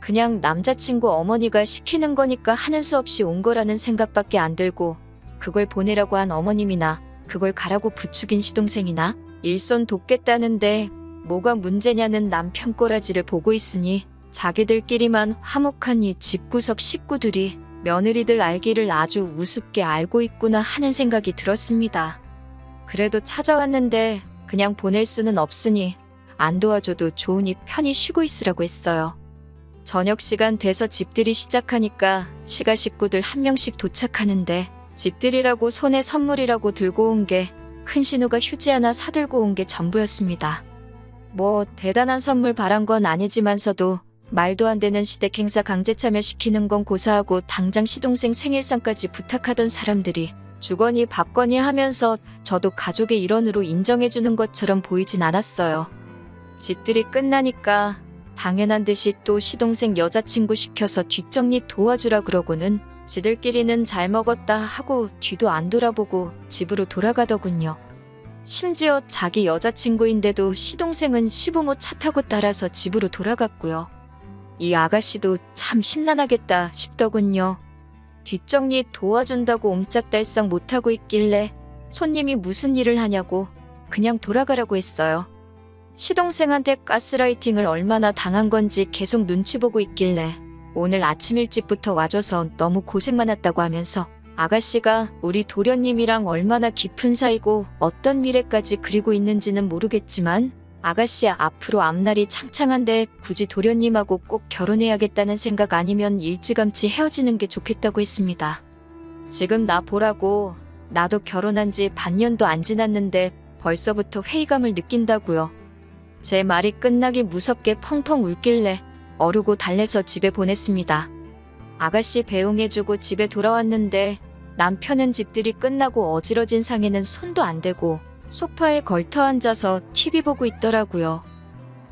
그냥 남자친구 어머니가 시키는 거니까 하는 수 없이 온 거라는 생각밖에 안 들고 그걸 보내라고 한 어머님이나 그걸 가라고 부추긴 시동생이나 일손 돕겠다는데 뭐가 문제냐는 남편 꼬라지를 보고 있으니 자기들끼리만 화목한 이 집구석 식구들이 며느리들 알기를 아주 우습게 알고 있구나 하는 생각이 들었습니다. 그래도 찾아왔는데 그냥 보낼 수는 없으니 안 도와줘도 좋으니 편히 쉬고 있으라고 했어요. 저녁 시간 돼서 집들이 시작하니까 시가 식구들 한 명씩 도착하는데 집들이라고 손에 선물이라고 들고 온 게 큰 신우가 휴지 하나 사들고 온 게 전부였습니다. 뭐 대단한 선물 바란 건 아니지만서도 말도 안 되는 시댁 행사 강제 참여시키는 건 고사하고 당장 시동생 생일상까지 부탁하던 사람들이 주거니 받거니 하면서 저도 가족의 일원으로 인정해주는 것처럼 보이진 않았어요. 집들이 끝나니까 당연한 듯이 또 시동생 여자친구 시켜서 뒷정리 도와주라 그러고는 지들끼리는 잘 먹었다 하고 뒤도 안 돌아보고 집으로 돌아가더군요. 심지어 자기 여자친구인데도 시동생은 시부모 차 타고 따라서 집으로 돌아갔고요. 이 아가씨도 참 심란하겠다 싶더군요. 뒷정리 도와준다고 옴짝달싹 못하고 있길래 손님이 무슨 일을 하냐고 그냥 돌아가라고 했어요. 시동생한테 가스라이팅을 얼마나 당한 건지 계속 눈치 보고 있길래 오늘 아침 일찍부터 와줘서 너무 고생 많았다고 하면서 아가씨가 우리 도련님이랑 얼마나 깊은 사이고 어떤 미래까지 그리고 있는지는 모르겠지만 아가씨 앞으로 앞날이 창창한데 굳이 도련님하고 꼭 결혼해야겠다는 생각 아니면 일찌감치 헤어지는 게 좋겠다고 했습니다. 지금 나 보라고 나도 결혼한 지 반년도 안 지났는데 벌써부터 회의감을 느낀다고요. 제 말이 끝나기 무섭게 펑펑 울길래 어르고 달래서 집에 보냈습니다. 아가씨 배웅해주고 집에 돌아왔는데 남편은 집들이 끝나고 어지러진 상에는 손도 안 대고 소파에 걸터 앉아서 TV 보고 있더라고요.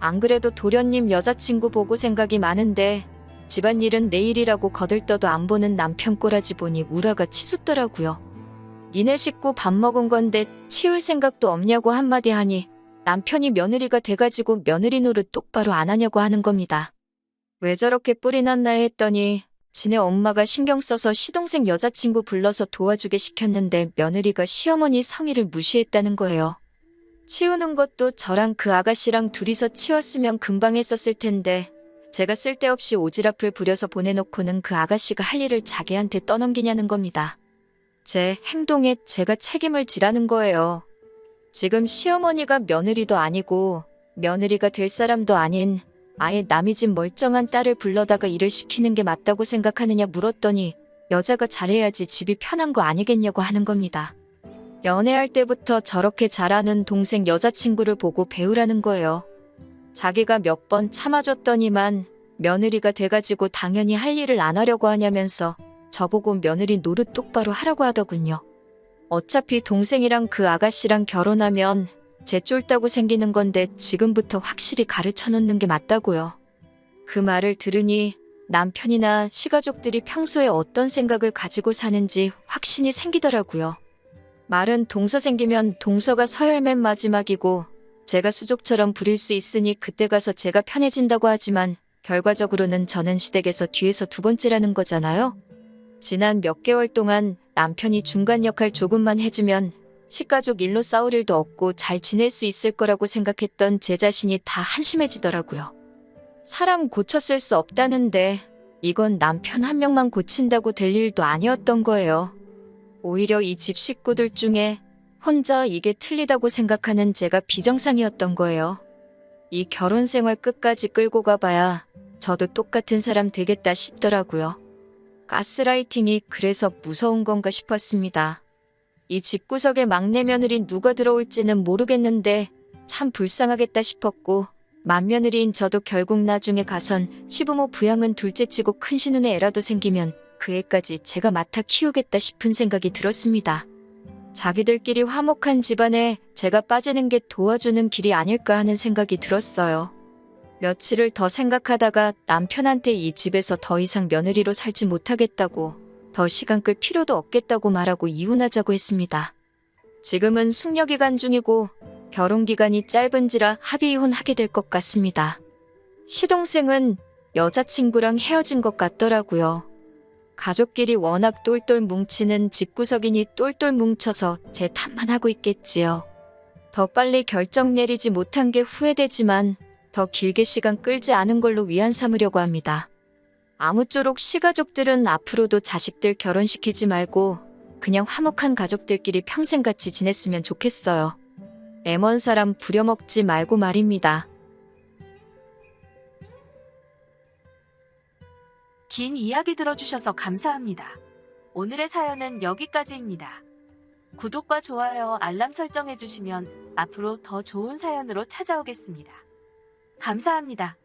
안 그래도 도련님 여자친구 보고 생각이 많은데 집안일은 내일이라고 거들떠도 안 보는 남편 꼬라지 보니 우라가 치솟더라고요. 니네 식구 밥 먹은 건데 치울 생각도 없냐고 한마디 하니 남편이 며느리가 돼가지고 며느리 노릇 똑바로 안 하냐고 하는 겁니다. 왜 저렇게 뿔이 났나 했더니 지네 엄마가 신경 써서 시동생 여자친구 불러서 도와주게 시켰는데 며느리가 시어머니 성의를 무시했다는 거예요. 치우는 것도 저랑 그 아가씨랑 둘이서 치웠으면 금방 했었을 텐데 제가 쓸데없이 오지랖을 부려서 보내놓고는 그 아가씨가 할 일을 자기한테 떠넘기냐는 겁니다. 제 행동에 제가 책임을 지라는 거예요. 지금 시어머니가 며느리도 아니고 며느리가 될 사람도 아닌 아예 남의 집 멀쩡한 딸을 불러다가 일을 시키는 게 맞다고 생각하느냐 물었더니 여자가 잘해야지 집이 편한 거 아니겠냐고 하는 겁니다. 연애할 때부터 저렇게 잘하는 동생 여자친구를 보고 배우라는 거예요. 자기가 몇 번 참아줬더니만 며느리가 돼가지고 당연히 할 일을 안 하려고 하냐면서 저보고 며느리 노릇 똑바로 하라고 하더군요. 어차피 동생이랑 그 아가씨랑 결혼하면 제 쫄다고 생기는 건데 지금부터 확실히 가르쳐 놓는 게 맞다고요. 그 말을 들으니 남편이나 시가족들이 평소에 어떤 생각을 가지고 사는지 확신이 생기더라고요. 말은 동서 생기면 동서가 서열 맨 마지막이고 제가 수족처럼 부릴 수 있으니 그때 가서 제가 편해진다고 하지만 결과적으로는 저는 시댁에서 뒤에서 두 번째라는 거잖아요. 지난 몇 개월 동안 남편이 중간 역할 조금만 해주면 시가족 일로 싸울 일도 없고 잘 지낼 수 있을 거라고 생각했던 제 자신이 다 한심해지더라고요. 사람 고쳤을 수 없다는데 이건 남편 한 명만 고친다고 될 일도 아니었던 거예요. 오히려 이 집 식구들 중에 혼자 이게 틀리다고 생각하는 제가 비정상이었던 거예요. 이 결혼 생활 끝까지 끌고 가봐야 저도 똑같은 사람 되겠다 싶더라고요. 가스라이팅이 그래서 무서운 건가 싶었습니다. 이 집구석에 막내 며느리 누가 들어올지는 모르겠는데 참 불쌍하겠다 싶었고 맏며느리인 저도 결국 나중에 가선 시부모 부양은 둘째치고 큰 신우네 애라도 생기면 그 애까지 제가 맡아 키우겠다 싶은 생각이 들었습니다. 자기들끼리 화목한 집안에 제가 빠지는 게 도와주는 길이 아닐까 하는 생각이 들었어요. 며칠을 더 생각하다가 남편한테 이 집에서 더 이상 며느리로 살지 못하겠다고 더 시간 끌 필요도 없겠다고 말하고 이혼하자고 했습니다. 지금은 숙려기간 중이고 결혼기간이 짧은지라 합의 이혼하게 될 것 같습니다. 시동생은 여자친구랑 헤어진 것 같더라고요. 가족끼리 워낙 똘똘 뭉치는 집구석이니 똘똘 뭉쳐서 제 탓만 하고 있겠지요. 더 빨리 결정 내리지 못한 게 후회되지만 더 길게 시간 끌지 않은 걸로 위안 삼으려고 합니다. 아무쪼록 시가족들은 앞으로도 자식들 결혼시키지 말고 그냥 화목한 가족들끼리 평생 같이 지냈으면 좋겠어요. 애먼 사람 부려먹지 말고 말입니다. 긴 이야기 들어주셔서 감사합니다. 오늘의 사연은 여기까지입니다. 구독과 좋아요, 알람 설정해주시면 앞으로 더 좋은 사연으로 찾아오겠습니다. 감사합니다.